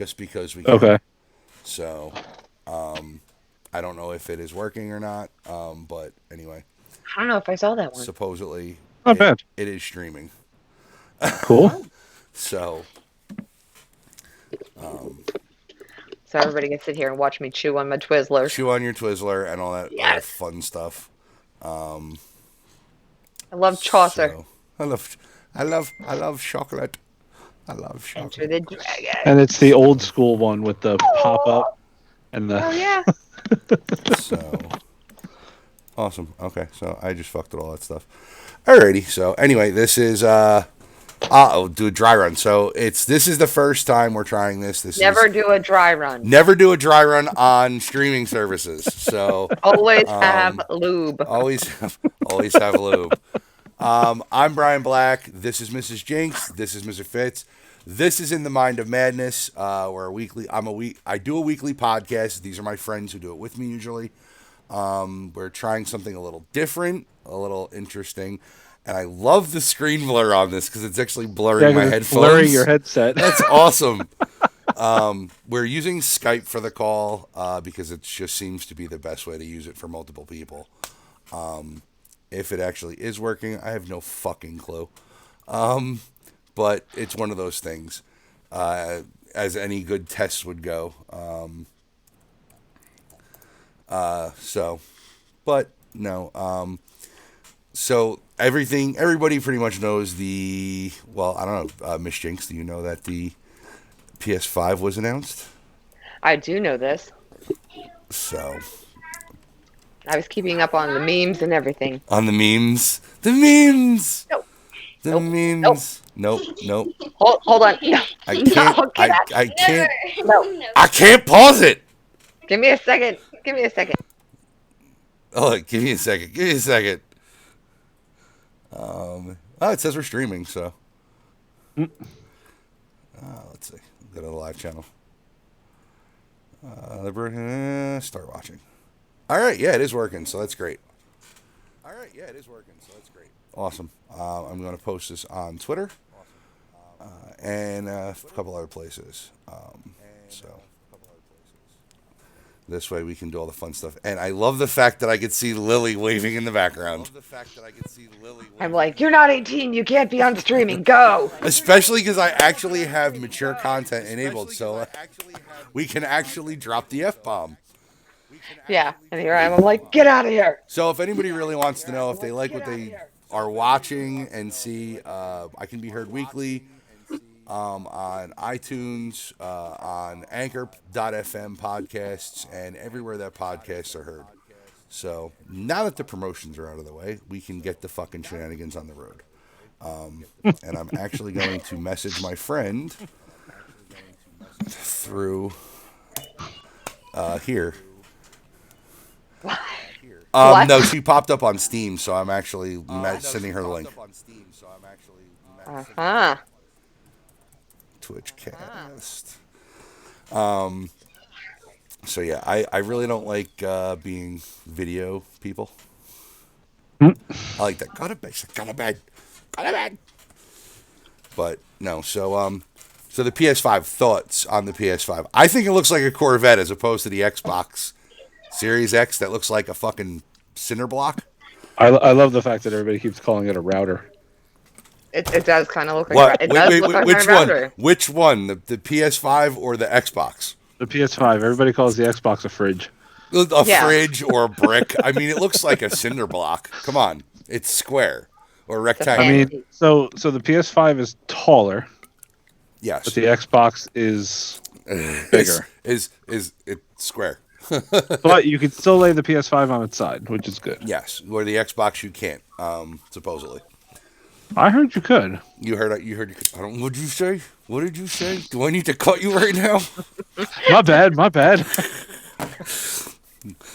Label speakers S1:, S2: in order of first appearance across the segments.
S1: just because we can.
S2: Okay.
S1: So, I don't know if it is working or not. But anyway,
S3: I don't know if I saw that one.
S1: supposedly
S2: Not bad.
S1: it is streaming.
S2: Cool.
S3: Oh.
S1: So, um,
S3: So everybody can sit here and watch me chew on my Twizzlers.
S1: chew on your Twizzler and all that other
S3: Yes.
S1: fun stuff. Um,
S3: I love Chaucer.
S1: so I love chocolate. I love
S3: Enter
S1: chocolate.
S3: the dragon.
S2: And it's the old school one with the pop up and the.
S3: Oh yeah.
S1: So awesome. Okay, so I just fucked with all that stuff. Alrighty. So anyway, this is I'll do a dry run. So this is the first time we're trying this.
S3: Never do a dry run.
S1: Never do a dry run on streaming services. So
S3: Always have lube.
S1: always have lube. I'm Brian Black. This is Mrs. Jinx. This is Mr. Fitz. This is In the Mind of Madness. I do a weekly podcast. These are my friends who do it with me usually. We're trying something a little different, a little interesting. And I love the screen blur on this because it's actually blurring my headphones.
S2: Blurring your headset.
S1: That's awesome. We're using Skype for the call because it just seems to be the best way to use it for multiple people. If it actually is working, I have no fucking clue. But it's one of those things, as any good test would go. But no. So everybody pretty much knows I don't know, Miss Jinx, do you know that the PS5 was announced?
S3: I do know this.
S1: So,
S3: I was keeping up on the memes and everything.
S1: on the memes. The memes!
S3: Nope.
S1: The
S3: Nope.
S1: memes. Nope.
S3: Hold on. No.
S1: I can't.
S3: No, get out.
S1: I can't.
S3: No.
S1: I can't pause it!
S3: Give me a second. Give me a second.
S1: Oh, give me a second. It says we're streaming, so. Let's see. Go to the live channel. Start watching. All right, yeah, it is working, so that's great. Awesome. I'm going to post this on Twitter and a couple other places. So this way we can do all the fun stuff. And I love the fact that I could see Lily waving in the background.
S3: I'm like, you're not 18. You can't be on streaming. Go.
S1: Especially because I actually have mature content enabled, so we can actually drop the F-bomb.
S3: Yeah. And here I am. I'm like, get out of here.
S1: So if anybody really wants to know if they like what they are watching and see, I can be heard weekly on iTunes, on Anchor.fm podcasts, and everywhere that podcasts are heard. So now that the promotions are out of the way, we can get the fucking shenanigans on the road. And I'm actually going to message my friend through here.
S3: What?
S1: No, she popped up on Steam, so I'm actually sending her the link.
S3: Uh-huh.
S1: Twitch cast. So yeah, I really don't like being video people. I like that. Got to bed. But no, so the PS5 thoughts on the PS5. I think it looks like a Corvette as opposed to the Xbox Series X that looks like a fucking cinder block.
S2: I love the fact that everybody keeps calling it a router.
S3: It does kind of look like
S1: What?
S3: it does look like
S1: which
S3: my
S1: one?
S3: router.
S1: Which one? The PS5 or the Xbox?
S2: The PS5. Everybody calls the Xbox a fridge.
S1: A
S3: Yeah.
S1: fridge or a brick. I mean, it looks like a cinder block. Come on, it's square or rectangle.
S2: I mean, so the PS5 is taller,
S1: Yes,
S2: but the Xbox is bigger.
S1: Is it square?
S2: But you can still lay the PS5 on its side, which is good.
S1: Yes, where the Xbox you can't. Supposedly,
S2: I heard you could.
S1: you heard. I don't. What'd you say? What did you say? Do I need to cut you right now?
S2: My bad.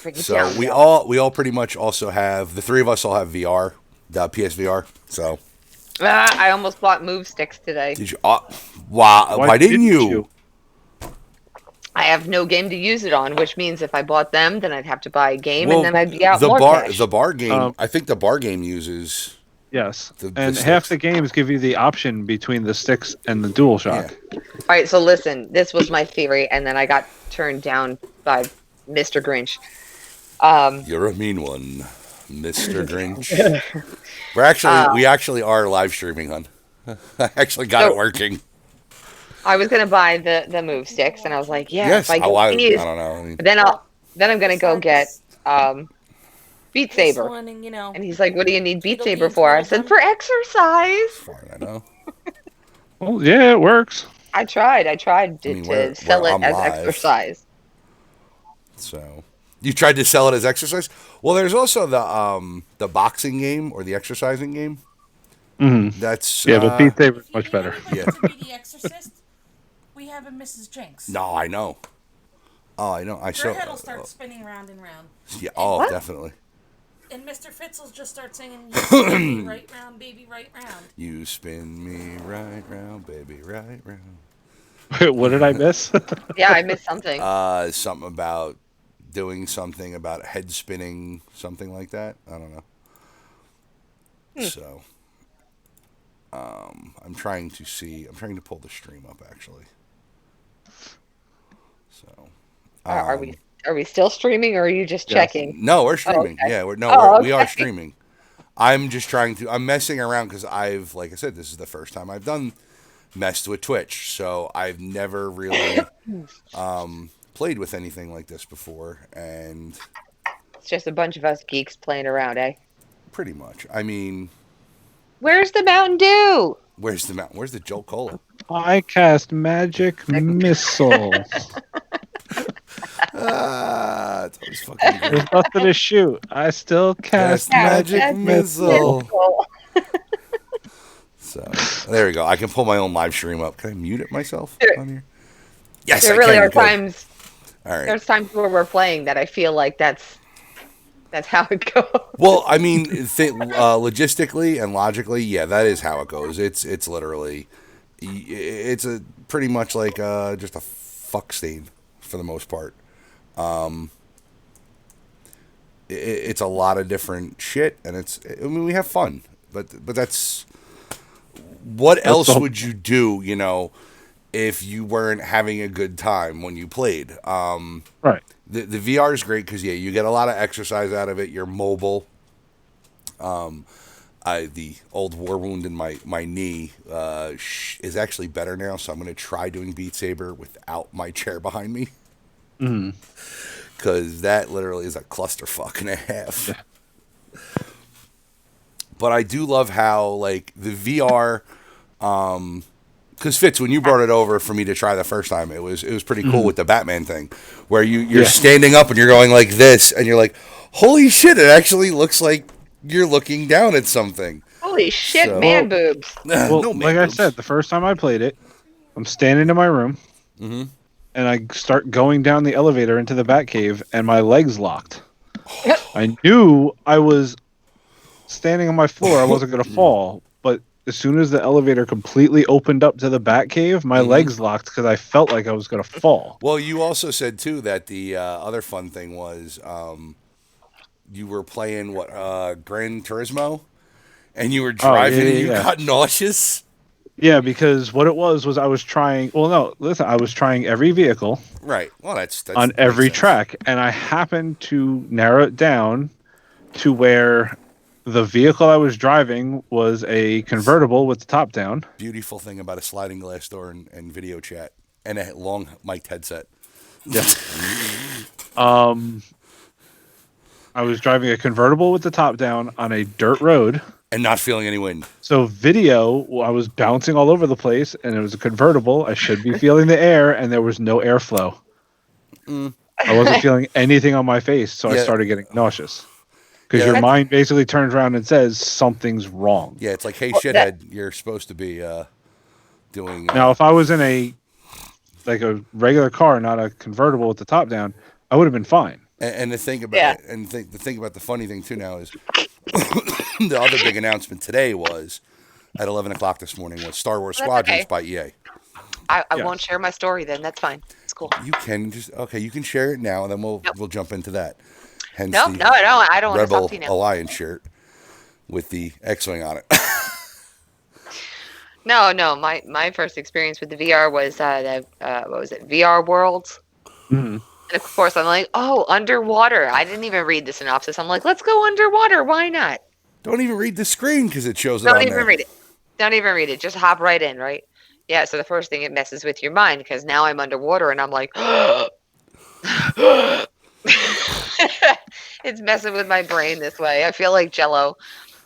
S3: Break it
S1: So
S3: down.
S1: we all pretty much also have, the three of us all have VR, the PSVR. So
S3: I almost bought move sticks today.
S1: did you? Why didn't you?
S3: I have no game to use it on, which means if I bought them, then I'd have to buy a game,
S1: Well,
S3: and then I'd be out
S1: the
S3: more
S1: bar
S3: cash.
S1: the bar game. I think the bar game uses.
S2: Yes.
S1: The
S2: And half
S1: sticks.
S2: the games give you the option between the sticks and the DualShock.
S1: Yeah.
S3: All right, so listen, this was my theory, and then I got turned down by Mr. Grinch.
S1: You're a mean one, Mr. Grinch. We actually are live streaming, hon. I actually got it
S3: so
S1: working.
S3: I was gonna buy the move sticks, and I was like, yeah, if
S1: Yes.
S3: I get
S1: I
S3: these,
S1: don't know. I mean,
S3: then I'm gonna go get Beat Saber.
S4: Whistling and,
S3: And he's like, what do you need Beat
S4: Twiddle
S3: Saber
S4: beans,
S3: for? I
S4: little
S3: said,
S4: bun.
S3: for exercise.
S1: fine. I know.
S2: Well, yeah, it works.
S3: I tried
S1: I mean,
S3: to sell it
S1: I'm
S3: as
S1: live.
S3: exercise.
S1: So you tried to sell it as exercise. Well, there's also the boxing game or the exercising game. That's
S2: Yeah, but Beat Saber is
S4: If you
S2: much
S4: need
S2: better.
S4: anybody
S1: Yeah.
S4: to be the exorcist, we have a Mrs. Jinx.
S1: No, I know. Oh, I know. I
S4: Her
S1: saw.
S4: head will start spinning round and round.
S1: Yeah. Oh,
S3: What?
S1: definitely.
S4: And Mr. Fitz will just start singing, you spin me right round, baby, right round.
S1: You spin me right round, baby, right round.
S2: What did I miss?
S3: Yeah, I missed something.
S1: Something about doing something about head spinning, something like that. I don't know. So, I'm trying to see. I'm trying to pull the stream up actually. So,
S3: Are we still streaming, or are you just
S2: Yes.
S3: checking?
S1: no, we're streaming.
S3: okay.
S1: Yeah,
S3: Oh,
S1: we are
S3: okay.
S1: streaming. I'm just trying to. I'm messing around because like I said, this is the first time I've messed with Twitch, so I've never really played with anything like this before, and
S3: It's just a bunch of us geeks playing around, eh?
S1: pretty much. I mean,
S3: Where's the Mountain Dew?
S1: where's the mountain? Where's the Joe Cola?
S2: I cast magic missile.
S1: It's always fucking great.
S2: There's nothing to shoot. I still cast
S1: Magic missile.
S3: Missile.
S1: So there we go. I can pull my own live stream up. Can I mute it myself on here? Yes,
S3: There
S1: I
S3: really
S1: can.
S3: are
S1: Good.
S3: times.
S1: All right.
S3: There's times where we're playing that I feel like that's how it goes.
S1: Well, I mean, logistically and logically, yeah, that is how it goes. It's literally, it's a pretty much like just a fuck stain for the most part. It's a lot of different shit, and I mean, we have fun, but that's what else would you do? You know, if you weren't having a good time when you played.
S2: Right.
S1: The VR is great because, yeah, you get a lot of exercise out of it. You're mobile. The old war wound in my knee is actually better now, so I'm going to try doing Beat Saber without my chair behind me. Because that literally is a clusterfuck and a half.
S2: Yeah.
S1: But I do love how, like, the VR... Because Fitz, when you brought it over for me to try the first time, it was pretty cool with the Batman thing, where you're standing up and you're going like this, and you're like, holy shit! It actually looks like you're looking down at something.
S3: Holy shit,
S1: So-
S3: man boobs.
S2: Well,
S1: No
S2: like I said, the first time I played it, I'm standing in my room, and I start going down the elevator into the Batcave, and my legs locked. I knew I was standing on my floor; I wasn't going to fall, but as soon as the elevator completely opened up to the Batcave, my legs locked because I felt like I was going to fall.
S1: Well, you also said too that the other fun thing was you were playing Gran Turismo, and you were driving and you got nauseous.
S2: Yeah, because what it was I was trying. Well, no, listen, I was trying every vehicle.
S1: Right. Well, that's
S2: on every track, and I happened to narrow it down to where the vehicle I was driving was a convertible with the top down.
S1: Beautiful thing about a sliding glass door and video chat and a long mic'd headset.
S2: I was driving a convertible with the top down on a dirt road.
S1: And not feeling any wind.
S2: So video, I was bouncing all over the place, and it was a convertible. I should be feeling the air, and there was no airflow. I wasn't feeling anything on my face, so I started getting nauseous. Because your mind basically turns around and says something's wrong.
S1: Yeah, it's like, hey, shithead, you're supposed to be doing...
S2: Now, if I was in a regular car, not a convertible with the top down, I would have been fine.
S1: And the thing about the thing about the funny thing too now is the other big announcement today was at 11 o'clock this morning was Star Wars Squadrons by EA.
S3: I won't share my story then. That's fine. It's cool.
S1: You can you can share it now, and then we'll jump into that. Hence
S3: No, I don't want to
S1: Rebel
S3: talk to you now.
S1: Alliance shirt. with the X-wing on it.
S3: No, no. My first experience with the VR was what was it? VR Worlds.
S2: Mhm.
S3: And of course, I'm like, oh, underwater. I didn't even read the synopsis. I'm like, let's go underwater. Why not?
S1: Don't even read the screen because it shows it
S3: Don't
S1: on
S3: even
S1: there.
S3: read it. Don't even read it. Just hop right in, right? Yeah. So the first thing, it messes with your mind because now I'm underwater and I'm like, it's messing with my brain this way. I feel like Jello.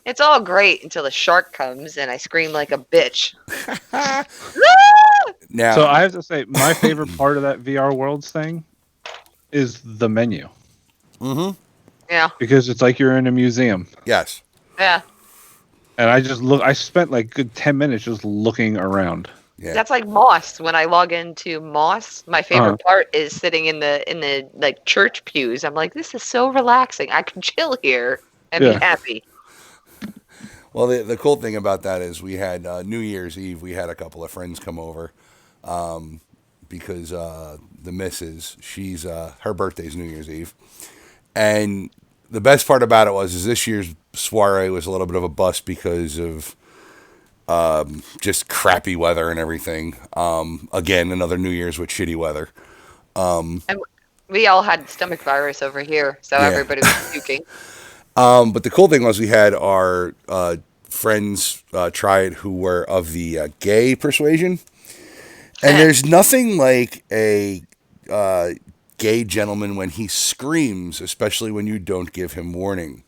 S3: It's all great until the shark comes and I scream like a bitch.
S1: Now,
S2: So I have to say, my favorite part of that VR Worlds thing is the menu
S3: Yeah.
S2: because it's like you're in a museum.
S1: yes.
S3: Yeah.
S2: And I spent like good 10 minutes just looking around.
S1: Yeah.
S3: That's like Moss. When I log into Moss, my favorite part is sitting in the like church pews. I'm like, this is so relaxing. I can chill here and be
S2: Yeah.
S3: happy.
S1: Well, the cool thing about that is we had New Year's Eve. We had a couple of friends come over because the missus, she's her birthday's New Year's Eve, and the best part about it is this year's soiree was a little bit of a bust because of just crappy weather and everything. Again, another New Year's with shitty weather.
S3: And we all had stomach virus over here, so
S1: Yeah.
S3: everybody was puking.
S1: But the cool thing was we had our friends try it who were of the gay persuasion. And there's nothing like a gay gentleman when he screams, especially when you don't give him warning.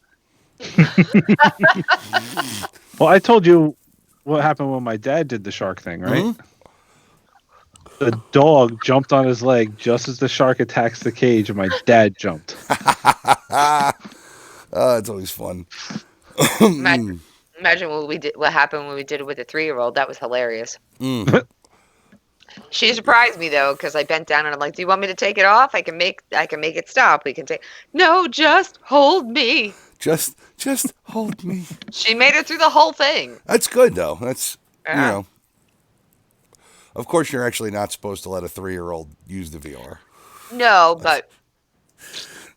S2: Well, I told you what happened when my dad did the shark thing, right?
S1: Mm-hmm.
S2: The dog jumped on his leg just as the shark attacks the cage, and my dad jumped.
S1: It's always fun.
S3: Imagine what happened when we did it with a 3-year-old. That was hilarious. She surprised me though, because I bent down and I'm like, "Do you want me to take it off? I can make it stop. We can take." No, just hold me.
S1: Just hold me.
S3: She made it through the whole thing.
S1: That's good though. That's you
S3: Yeah.
S1: know. Of course, you're actually not supposed to let a 3-year-old use the VR.
S3: No, but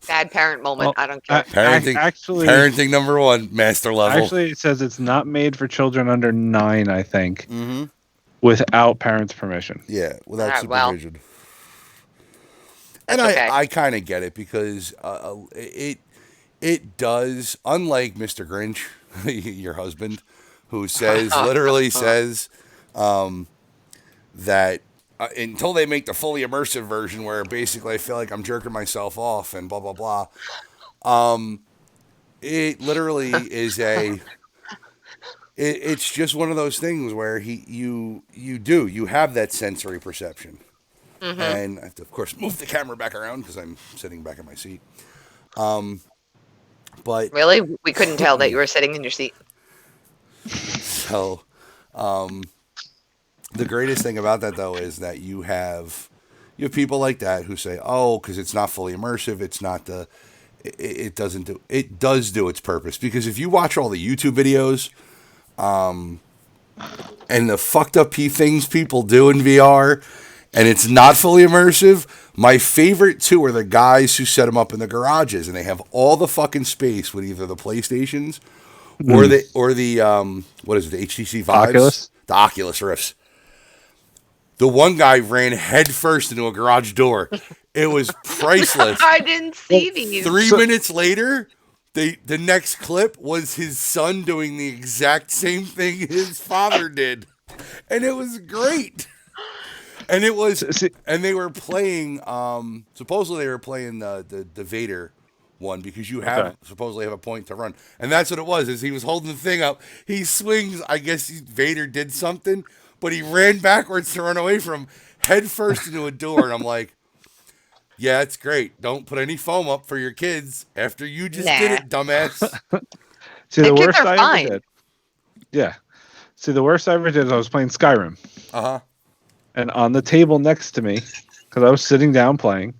S3: bad parent moment.
S2: Well,
S3: I don't care.
S1: Parenting number 1, master level.
S2: Actually, it says it's not made for children under 9, I think,
S1: Mm-hmm.
S2: without parents' permission.
S1: Yeah, without
S3: Alright, well.
S1: supervision. And
S3: That's okay.
S1: I kind of get it because it does, unlike Mr. Grinch, your husband, who literally says that until they make the fully immersive version where basically I feel like I'm jerking myself off and blah, blah, blah. It literally is it's just one of those things where you have that sensory perception.
S3: Mm-hmm.
S1: And I have to, of course, move the camera back around because I'm sitting back in my seat. But
S3: Really? We couldn't tell that you were sitting in your seat.
S1: so, the greatest thing about that though is that you have people like that who say, "Oh, because it's not fully immersive, it's not it does do its purpose." Because if you watch all the YouTube videos, and the fucked up things people do in VR, and it's not fully immersive. My favorite two are the guys who set them up in the garages, and they have all the fucking space with either the PlayStations or the what is it, the HTC Vives, the Oculus Rifts. The one guy ran headfirst into a garage door. It was priceless.
S3: I didn't see these.
S1: 3 minutes later, the next clip was his son doing the exact same thing his father did, and it was great. And it was, and they were playing. Supposedly they were playing the Vader one because you supposedly have a point to run, and that's what it was. Is he was holding the thing up, he swings. I guess Vader did something, but he ran backwards to run away from him, head first into a door, and I'm like, yeah, it's great. Don't put any foam up for your kids after you just did it, dumbass.
S2: See, the
S3: kids
S2: worst
S3: are
S2: I
S3: fine.
S2: ever did. Yeah. See, the worst I ever did is I was playing Skyrim.
S1: Uh-huh.
S2: And on the table next to me, because I was sitting down playing,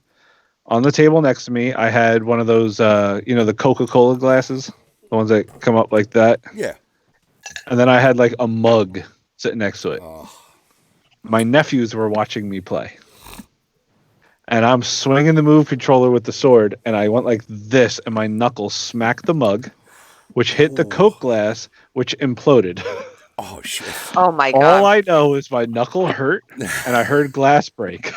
S2: on the table next to me, I had one of those, the Coca-Cola glasses, the ones that come up like that.
S1: Yeah.
S2: And then I had like a mug sitting next to it.
S1: Oh.
S2: My nephews were watching me play. And I'm swinging the move controller with the sword, and I went like this, and my knuckles smacked the mug. which hit the Coke glass, which imploded.
S1: Oh shit!
S3: Oh my
S2: All
S3: god.
S2: I know is my knuckle hurt, and I heard glass break.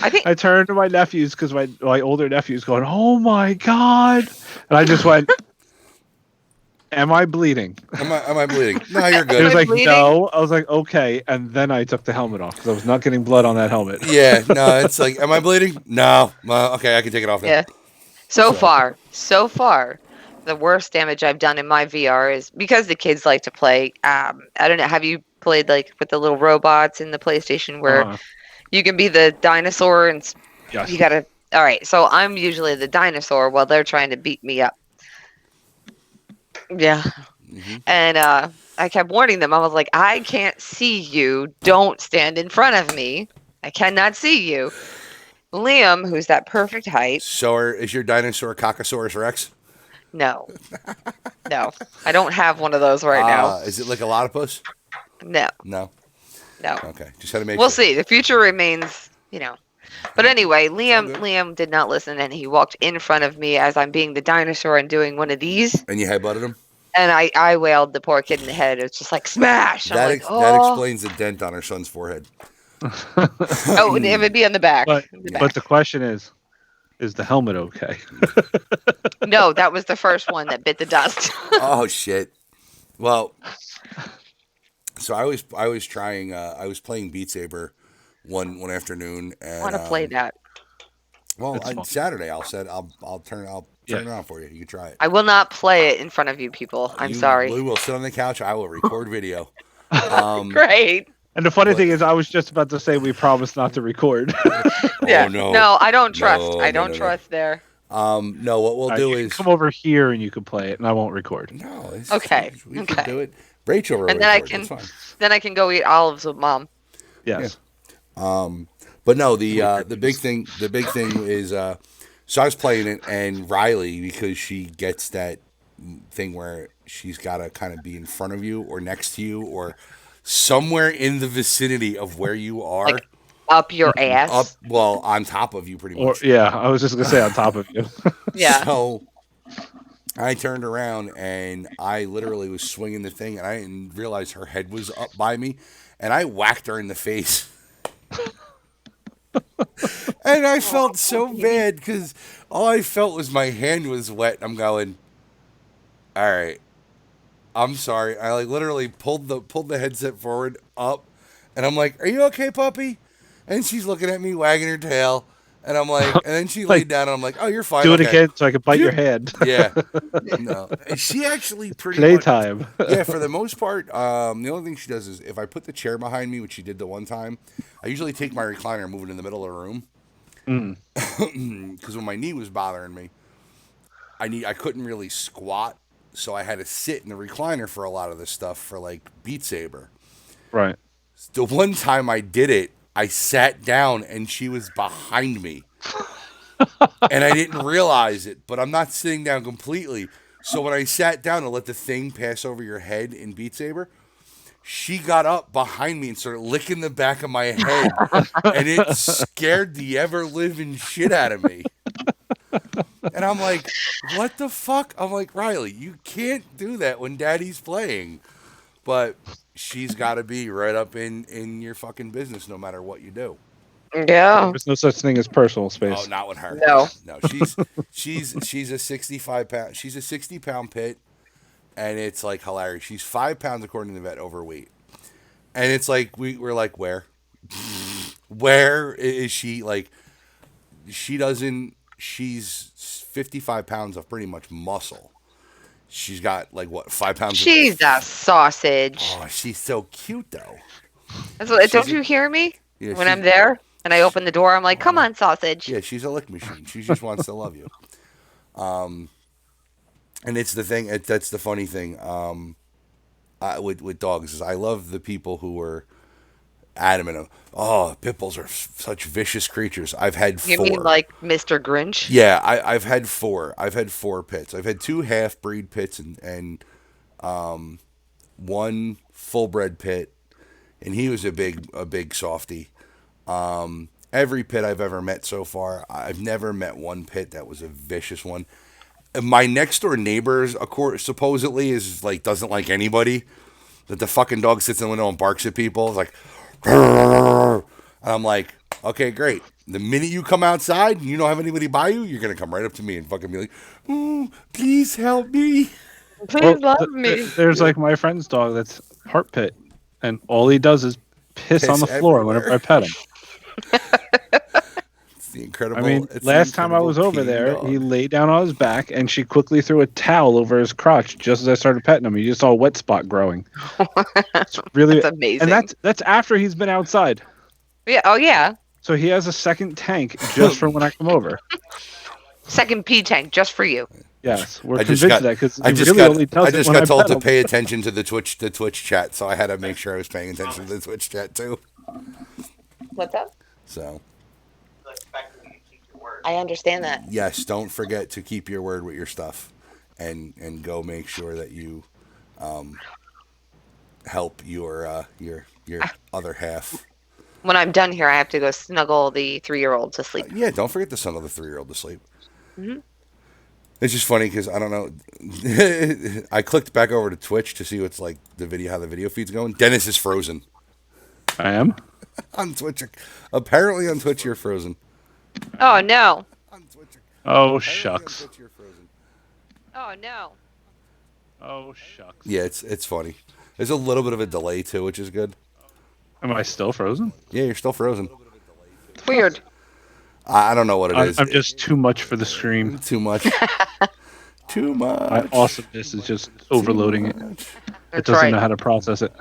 S3: I think
S2: I turned to my nephews because my older nephew's going, "Oh my god!" And I just went, "Am I bleeding?"
S1: Am I bleeding? No, you're
S2: He
S1: good.
S2: was
S3: I
S2: like,
S3: bleeding?
S2: "No." I was like, "Okay," and then I took the helmet off because I was not getting blood on that helmet.
S1: Yeah, no, it's like, am I bleeding? No. Okay, I can take it off now.
S3: yeah. So far, the worst damage I've done in my VR is because the kids like to play. I don't know. Have you played like with the little robots in the PlayStation where
S2: Uh-huh.
S3: you can be the dinosaur and
S2: Yes.
S3: you gotta? All right. So I'm usually the dinosaur while they're trying to beat me up. Yeah.
S1: Mm-hmm.
S3: And I kept warning them. I was like, I can't see you. Don't stand in front of me. I cannot see you. Liam, who's that perfect height.
S1: So, is your dinosaur Cocosaurus Rex?
S3: No, no, I don't have one of those right now.
S1: Is it like a Lotopus?
S3: No,
S1: No.
S3: no.
S1: Okay, just had to make
S3: We'll
S1: sure.
S3: see. The future remains, But anyway,
S1: all
S3: Liam
S1: good.
S3: Liam did not listen, and he walked in front of me as I'm being the dinosaur and doing one of these,
S1: And you headbutted him?
S3: and I wailed the poor kid in the head. It's just like smash. I'm
S1: That
S3: like,
S1: that
S3: oh,
S1: explains the dent on her son's forehead.
S3: oh, and it would be on the back.
S2: But
S3: The
S2: but
S3: back.
S2: the question is the helmet okay?
S3: No, that was the first one that bit the dust.
S1: Oh shit. Well, so I was trying. I was playing Beat Saber one afternoon,
S3: I
S1: and
S3: want to play that.
S1: well,
S2: It's
S1: on
S2: fun.
S1: Saturday I'll turn
S2: Yeah.
S1: it on for you. You can try it.
S3: I will not play it in front of you people. I'm sorry.
S1: We will sit on the couch. I will record video.
S3: Great.
S2: And the funny
S1: But-
S2: thing is, I was just about to say we promised not to record.
S3: Yeah.
S1: Oh no.
S3: No, I don't trust.
S1: No,
S3: I
S1: no,
S3: don't
S1: no.
S3: trust there.
S1: No. What we'll do
S2: You
S1: is
S2: can come over here and you can play it, and I won't record.
S1: no.
S3: Okay,
S1: We
S3: okay.
S1: can do it. Rachel will
S3: And then I
S1: record.
S3: can-
S1: That's fine.
S3: Then I can go eat olives with mom.
S2: Yes.
S1: But no, the big thing is so I was playing it, and Riley, because she gets that thing where she's got to kind of be in front of you or next to you or somewhere in the vicinity of where you are,
S3: Like up your ass.
S1: up on top of you pretty
S2: Or
S1: much.
S2: yeah, I was just gonna say on top of you.
S3: Yeah.
S1: So I turned around and I literally was swinging the thing, and I didn't realize her head was up by me, and I whacked her in the face. And I felt so bad because all I felt was my hand was wet. I'm going, all right, I'm sorry. I like literally pulled the headset forward up, and I'm like, are you okay, puppy? And she's looking at me, wagging her tail, and I'm like, and then she laid down, and I'm like, oh, you're fine.
S2: Do it
S1: okay.
S2: again so I can bite your hand.
S1: Yeah, no. And she actually pretty much.
S2: Playtime.
S1: Yeah, for the most part, the only thing she does is if I put the chair behind me, which she did the one time, I usually take my recliner and move it in the middle of the room. Because when my knee was bothering me, I couldn't really squat, so I had to sit in the recliner for a lot of this stuff for like Beat Saber.
S2: Right.
S1: The one time I did it, I sat down and she was behind me. And I didn't realize it, but I'm not sitting down completely. So when I sat down to let the thing pass over your head in Beat Saber, she got up behind me and started licking the back of my head. And it scared the ever-living shit out of me. And I'm like, what the fuck? I'm like, Riley, you can't do that when daddy's playing. But she's got to be right up in your fucking business no matter what you do.
S3: Yeah.
S2: There's no such thing as personal space.
S1: Oh, not with her.
S3: No.
S1: No, she's a 65 pound. She's a 60-pound pit, and it's like hilarious. She's 5 pounds according to the vet overweight, and it's like we're like where is she? Like she doesn't. She's 55 pounds of pretty much muscle. She's got like what 5 pounds.
S3: She's a sausage.
S1: Oh, she's so cute though.
S3: That's what, don't
S1: she's a-
S3: you hear me?
S1: Yeah,
S3: When I'm there and I open the door, I'm like, come on, sausage.
S1: Yeah, she's a lick machine. She just wants to love you. And it's the thing. That's the funny thing. With dogs is I love the people who are adamant of, oh, pit bulls are such vicious creatures. I've had
S3: You
S1: 4.
S3: mean like Mr. Grinch?
S1: Yeah, I've had 4. I've had 4 pits. I've had 2 half breed pits and 1 full bred pit, and he was a big softy. Every pit I've ever met so far, I've never met one pit that was a vicious one. my next door neighbors, of course, supposedly is like doesn't like anybody. That the fucking dog sits in the window and barks at people. It's like, and I'm like, okay, great. The minute you come outside and you don't have anybody by you, you're gonna come right up to me and fucking be like, "Oh, please help me."
S3: Please love me.
S2: There's like my friend's dog that's heart pit, and all he does is piss on the floor
S1: everywhere.
S2: whenever I pet him.
S1: It's the incredible.
S2: I mean,
S1: it's the
S2: last time I was over
S1: peeing
S2: there,
S1: dog.
S2: he lay down on his back, and she quickly threw a towel over his crotch just as I started petting him. You just saw a wet spot growing. It's really
S3: That's amazing.
S2: and that's after he's been outside.
S3: Yeah. Oh yeah.
S2: So he has a second tank just for when I come over.
S3: Second pee tank just for you.
S2: Yes, we're
S1: I just
S2: convinced
S1: got,
S2: of that because
S1: I
S2: he
S1: just
S2: really
S1: got,
S2: only does
S1: I
S2: it
S1: just
S2: when
S1: got
S2: I
S1: told
S2: pet
S1: to
S2: him.
S1: pay attention to the Twitch chat, so I had to make sure I was paying attention to the Twitch chat too.
S3: What's up?
S1: So
S3: I understand that.
S1: yes, don't forget to keep your word with your stuff, and go make sure that you help your other half.
S3: When I'm done here, I have to go snuggle the 3-year-old to sleep.
S1: Yeah, don't forget to snuggle the 3-year-old to sleep.
S3: Mhm.
S1: It's just funny because I don't know. I clicked back over to Twitch to see what's like how the video feed's going. Dennis is frozen
S2: I am.
S1: on Twitch. Apparently on Twitch you're frozen.
S3: Oh no.
S1: On Twitch.
S2: Oh
S1: apparently on
S2: shucks.
S1: Twitch you're frozen.
S3: Oh no.
S2: Oh shucks.
S1: Yeah, it's funny. There's a little bit of a delay too, which is good.
S2: Am I still frozen?
S1: Yeah, you're still frozen.
S3: Weird.
S1: I don't know what it is.
S2: I'm just too much for the stream.
S1: Too much. Too much.
S2: My awesomeness is just overloading it. It
S3: That's
S2: doesn't
S3: right.
S2: know how to process it.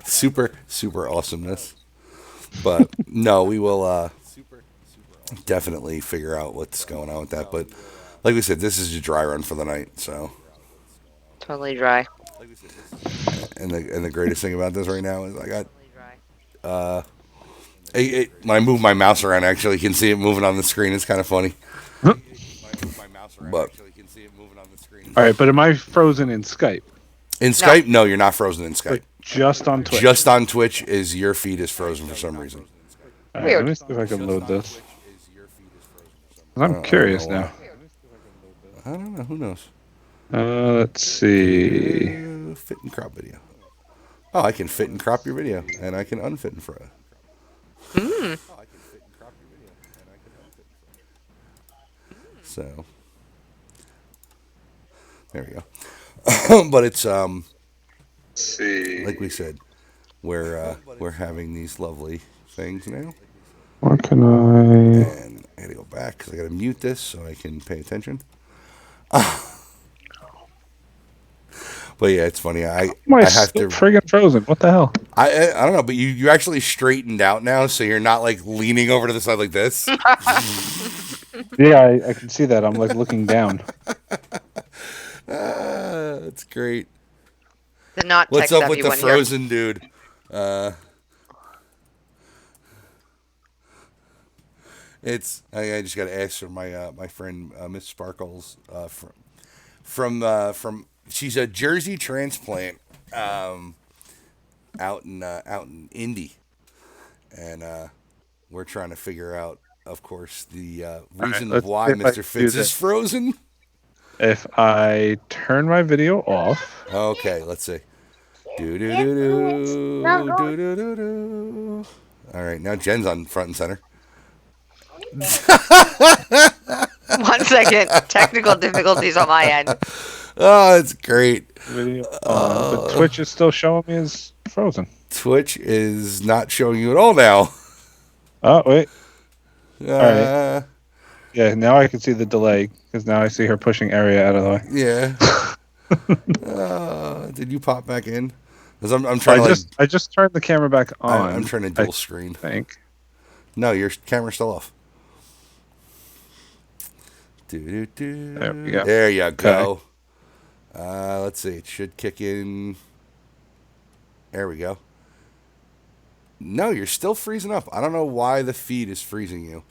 S1: Super awesomeness. But no, we will definitely figure out what's going on with that. But like we said, this is a dry run for the night. So,
S3: Totally dry.
S1: and the greatest thing about this right now is I got
S3: Totally dry.
S1: when I move my mouse around, actually, you can see it moving on the screen. It's kind of funny. But
S2: All right, but am I frozen in Skype?
S1: in Skype, no, you're not frozen in Skype.
S2: Like just on Twitch?
S1: Just on Twitch is your feed is frozen for some reason.
S2: All right,
S3: Weird.
S2: let me see if I can load this. I'm curious now.
S1: I don't know. Who knows?
S2: Let's see.
S1: Fit and crop video. Oh, I can fit and crop your video, and I can unfit and crop. So there we go. But it's
S2: See.
S1: like we said, we're having these lovely things now,
S2: What can I?
S1: and I gotta go back because I gotta mute this so I can pay attention. But yeah, it's funny. I
S2: I
S1: have
S2: still
S1: to.
S2: friggin' frozen. What the hell?
S1: I don't know, but you actually straightened out now, so you're not like leaning over to the side like this.
S2: Yeah, I can see that. I'm like looking down.
S1: That's great.
S3: The not
S1: What's
S3: tech
S1: up with
S3: savvy
S1: the
S3: one here.
S1: frozen dude? I just got to ask for my friend Miss Sparkles from she's a Jersey transplant out in Indy, and we're trying to figure out, of course, the reason
S2: let's
S1: why
S2: see if I
S1: Mr.
S2: can
S1: Fitz
S2: do
S1: is
S2: this.
S1: frozen.
S2: If I turn my video off,
S1: Okay, let's see. Do do do do do do do do. All right, now Jen's on front and center.
S3: 1 second. Technical difficulties on my end.
S1: Oh, that's great.
S2: video on, but Twitch is still showing me as frozen.
S1: Twitch is not showing you at all now.
S2: Oh wait,
S1: Uh,
S2: yeah. Now I can see the delay because now I see her pushing area out of the way.
S1: Yeah. Did you pop back in? Because I'm trying to
S2: I just turned the camera back on.
S1: I'm trying to dual screen.
S2: I think.
S1: No, your camera's still off. Do.
S2: There we go.
S1: There you go. Let's see. It should kick in. There we go. No, you're still freezing up. I don't know why the feed is freezing you.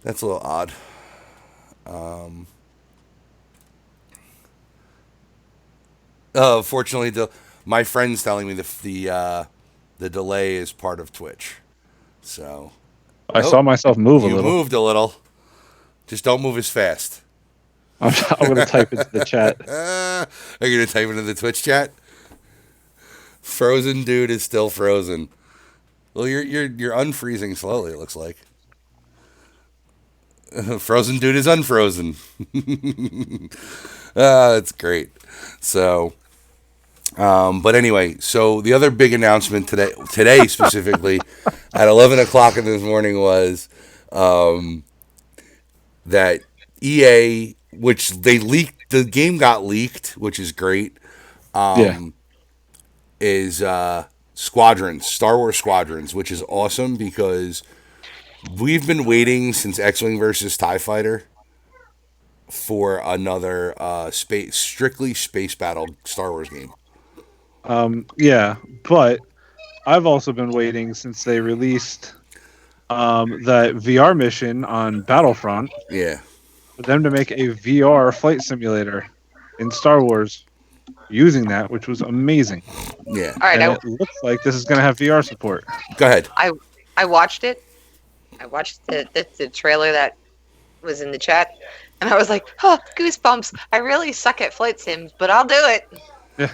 S1: That's a little odd. Fortunately, my friend's telling me the delay is part of Twitch. So
S2: I saw myself move a
S1: you
S2: little.
S1: moved a little. Just don't move as fast.
S2: I'm going to type into the chat.
S1: Are you gonna type into the Twitch chat? Frozen dude is still frozen. Well, you're unfreezing slowly. It looks like. Frozen dude is unfrozen. That's great. So, but anyway, so the other big announcement today specifically, at 11 o'clock in this morning was that EA, which they leaked, the game got leaked, which is great.
S2: Yeah.
S1: Is Squadrons, Star Wars Squadrons, which is awesome because we've been waiting since X-Wing versus TIE Fighter for another strictly space battle Star Wars game.
S2: Yeah, but I've also been waiting since they released that VR mission on Battlefront
S1: Yeah.
S2: for them to make a VR flight simulator in Star Wars using that, which was amazing.
S1: Yeah.
S3: All right,
S2: And it looks like this is going to have VR support.
S1: Go ahead.
S3: I watched it. I watched the trailer that was in the chat, and I was like, "Huh, goosebumps!" I really suck at flight sims, but I'll do it.
S2: Yeah.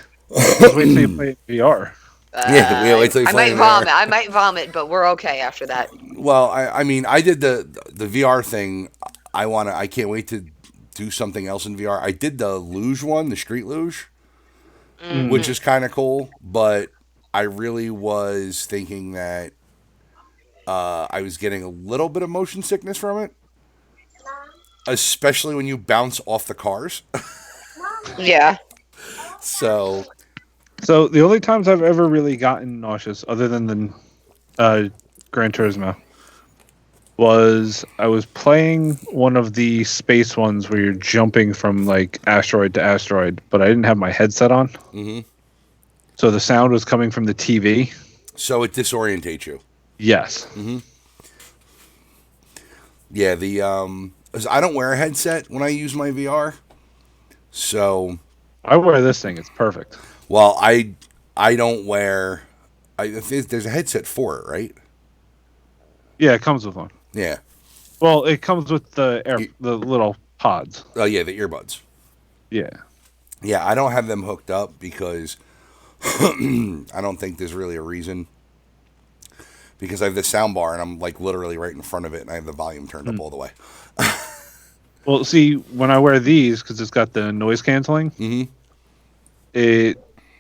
S2: Just wait till you play it in VR.
S1: Yeah, wait till you
S3: I
S1: play
S3: might
S1: VR.
S3: vomit. I might vomit, but we're okay after that.
S1: Well, I mean, I did the VR thing. I can't wait to do something else in VR. I did the luge one, the street luge, which is kind of cool. But I really was thinking that I was getting a little bit of motion sickness from it, especially when you bounce off the cars.
S3: Yeah.
S1: So
S2: the only times I've ever really gotten nauseous, other than the Gran Turismo, was I was playing one of the space ones where you're jumping from like asteroid to asteroid, but I didn't have my headset on.
S1: Mm-hmm.
S2: So the sound was coming from the TV.
S1: So it disorientates you.
S2: Yes.
S1: Mm-hmm. Yeah, I don't wear a headset when I use my VR. So
S2: I wear this thing. It's perfect.
S1: well, I don't wear. I think there's a headset for it, right?
S2: Yeah, it comes with one.
S1: Yeah.
S2: Well, it comes with the little pods.
S1: Oh yeah, the earbuds.
S2: Yeah.
S1: Yeah, I don't have them hooked up because I don't think there's really a reason. Because I have the sound bar and I'm like literally right in front of it, and I have the volume turned up all the way.
S2: Well, see, when I wear these, because it's got the noise canceling, it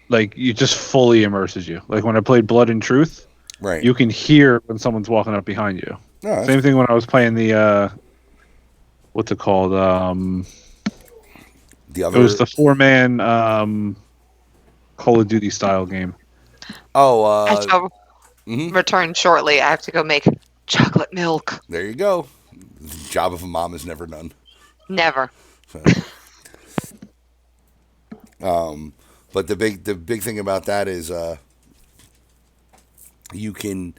S2: you just fully immerses you. Like when I played Blood and Truth,
S1: Right.
S2: you can hear when someone's walking up behind you.
S1: Oh,
S2: Same thing when I was playing the what's it called?
S1: the other.
S2: It was the 4-man Call of Duty style game.
S1: Oh,
S3: I shall return shortly. I have to go make chocolate milk.
S1: there you go. The job of a mom is never done.
S3: Never.
S1: But the big thing about that is you can.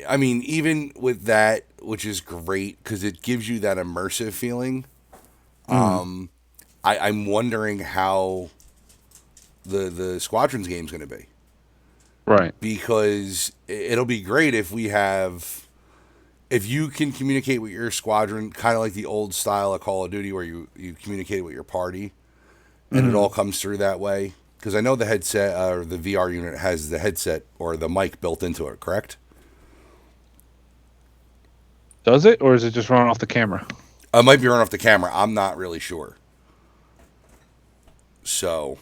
S1: I mean, even with that, which is great because it gives you that immersive feeling. I'm wondering how the Squadrons game is going to be.
S2: Right.
S1: Because it'll be great if you can communicate with your squadron, kind of like the old style of Call of Duty where you communicate with your party, and it all comes through that way. Because I know the headset or the VR unit has the headset or the mic built into it, correct?
S2: Does it, or is it just running off the camera?
S1: It might be running off the camera. I'm not really sure. So,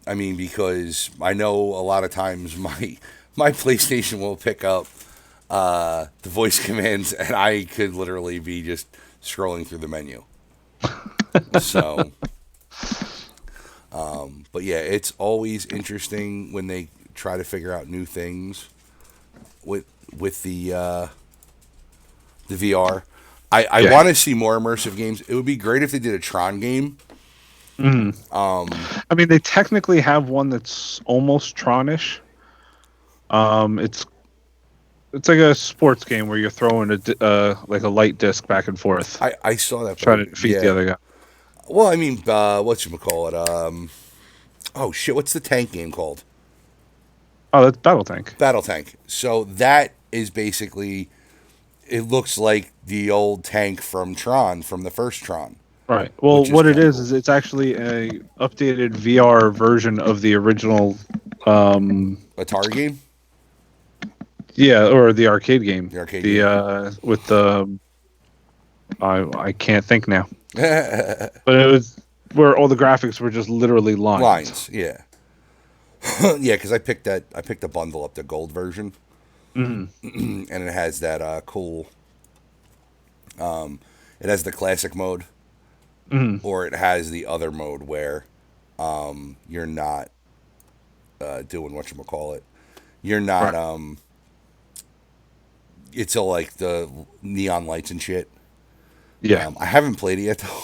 S1: I mean, because I know a lot of times my PlayStation will pick up the voice commands, and I could literally be just scrolling through the menu. So, but yeah, it's always interesting when they try to figure out new things with the VR. I want to see more immersive games. It would be great if they did a Tron game.
S2: I mean, they technically have one that's almost Tronish. It's like a sports game where you're throwing like a light disc back and forth,
S1: I saw that.
S2: trying to defeat the other guy.
S1: Well, I mean, whatchamacallit? Oh shit, what's the tank game called?
S2: Oh, that's Battle Tank.
S1: Battle Tank. So that is basically it looks like the old tank from Tron, from the first Tron.
S2: Right. Well,
S1: Which is
S2: what it
S1: kinda
S2: is
S1: cool.
S2: is it's actually a updated VR version of the original.
S1: Atari game,
S2: Yeah, or the arcade game.
S1: the arcade
S2: The
S1: game.
S2: with the I can't think now,
S1: Lines,
S2: but it was where all the graphics were just literally lines.
S1: yeah, yeah. Because I picked that. I picked the bundle up, the gold version,
S2: Mhm.
S1: and it has that cool. It has the classic mode,
S2: Mhm.
S1: or it has the other mode where you're not doing what you call it. You're not.
S2: Right.
S1: It's all like the neon lights and shit.
S2: Yeah.
S1: I haven't played it yet though.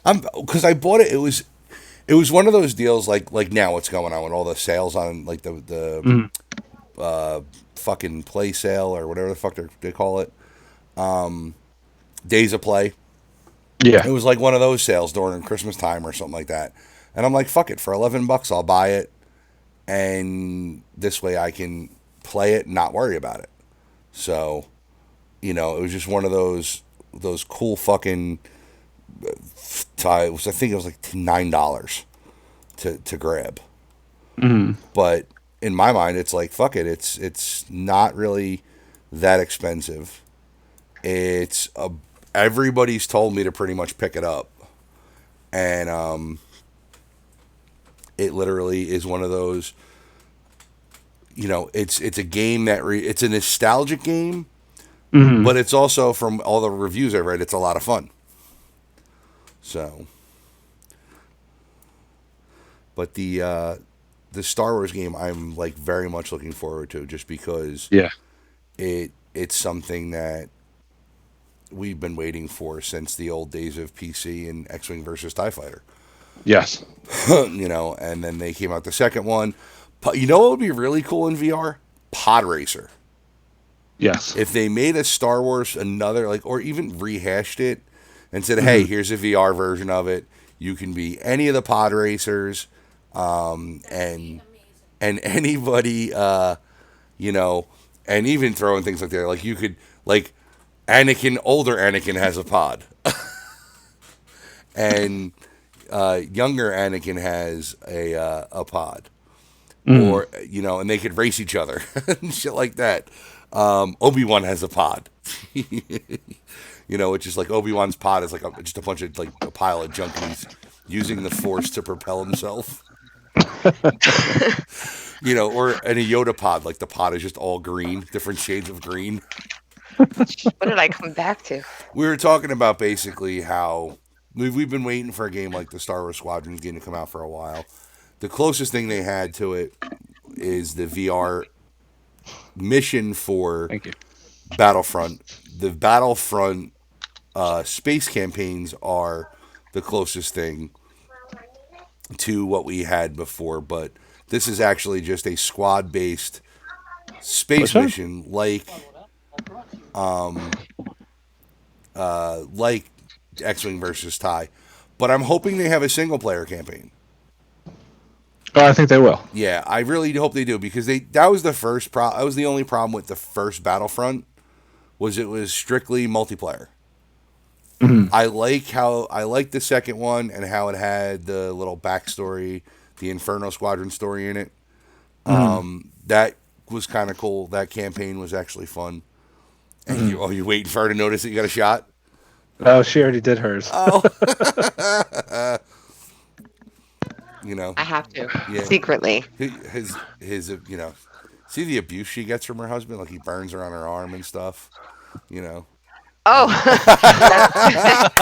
S1: I'm because I bought it. It was one of those deals like now what's going on with all the sales on like the
S2: Mhm.
S1: fucking play sale or whatever the fuck they call it. Days of play.
S2: Yeah.
S1: It was like one of those sales during Christmas time or something like that. And I'm like, fuck it, for $11 I'll buy it, and this way I can play it and not worry about it. So, it was just one of those cool fucking I think it was like $9 to grab.
S2: Mhm.
S1: But in my mind, it's like fuck it. It's not really that expensive. It's everybody's told me to pretty much pick it up, and it literally is one of those. It's a game that it's a nostalgic game,
S2: Mhm.
S1: but it's also from all the reviews I've read, it's a lot of fun. So, but the Star Wars game, I'm like very much looking forward to, just because
S2: Yeah.
S1: it's something that we've been waiting for since the old days of PC and X-wing versus Tie Fighter.
S2: Yes.
S1: And then they came out the second one. You know what would be really cool in VR? Pod Racer.
S2: Yes.
S1: If they made a Star Wars another or even rehashed it and said, "Hey,
S2: Mhm.
S1: here's a VR version of it. You can be any of the pod racers, and anybody, you know, and even throwing things like that. Like you could older Anakin has a pod, and younger Anakin has a pod,
S2: Mhm.
S1: or and they could race each other and shit like that. Obi-Wan has a pod. Which is like Obi-Wan's pod is like just a bunch of like a pile of junk, and he's using the Force to propel himself. Or in a Yoda pod, like the pod is just all green, different shades of green.
S3: What did I come back to?
S1: We were talking about basically how we've been waiting for a game like the Star Wars Squadrons game to come out for a while. The closest thing they had to it is the VR mission for
S2: Thank you.
S1: Battlefront. The Battlefront space campaigns are the closest thing to what we had before, but this is actually just a squad-based space
S2: What's that?
S1: mission, like X-wing versus Tie. But I'm hoping they have a single-player campaign.
S2: Oh, I think they will.
S1: Yeah, I really hope they do, because that was the first that was the only problem with the first Battlefront, was it was strictly multiplayer.
S2: Mhm.
S1: I like the second one and how it had the little backstory, the Inferno Squadron story in it.
S2: Mhm.
S1: That was kind of cool. That campaign was actually fun. And
S2: Mhm.
S1: you waiting for her to notice that you got a shot?
S2: Oh, she already did hers.
S1: Oh,
S3: I have to
S1: yeah.
S3: secretly.
S1: His see the abuse she gets from her husband, like he burns her on her arm and stuff. You know.
S3: Oh, that,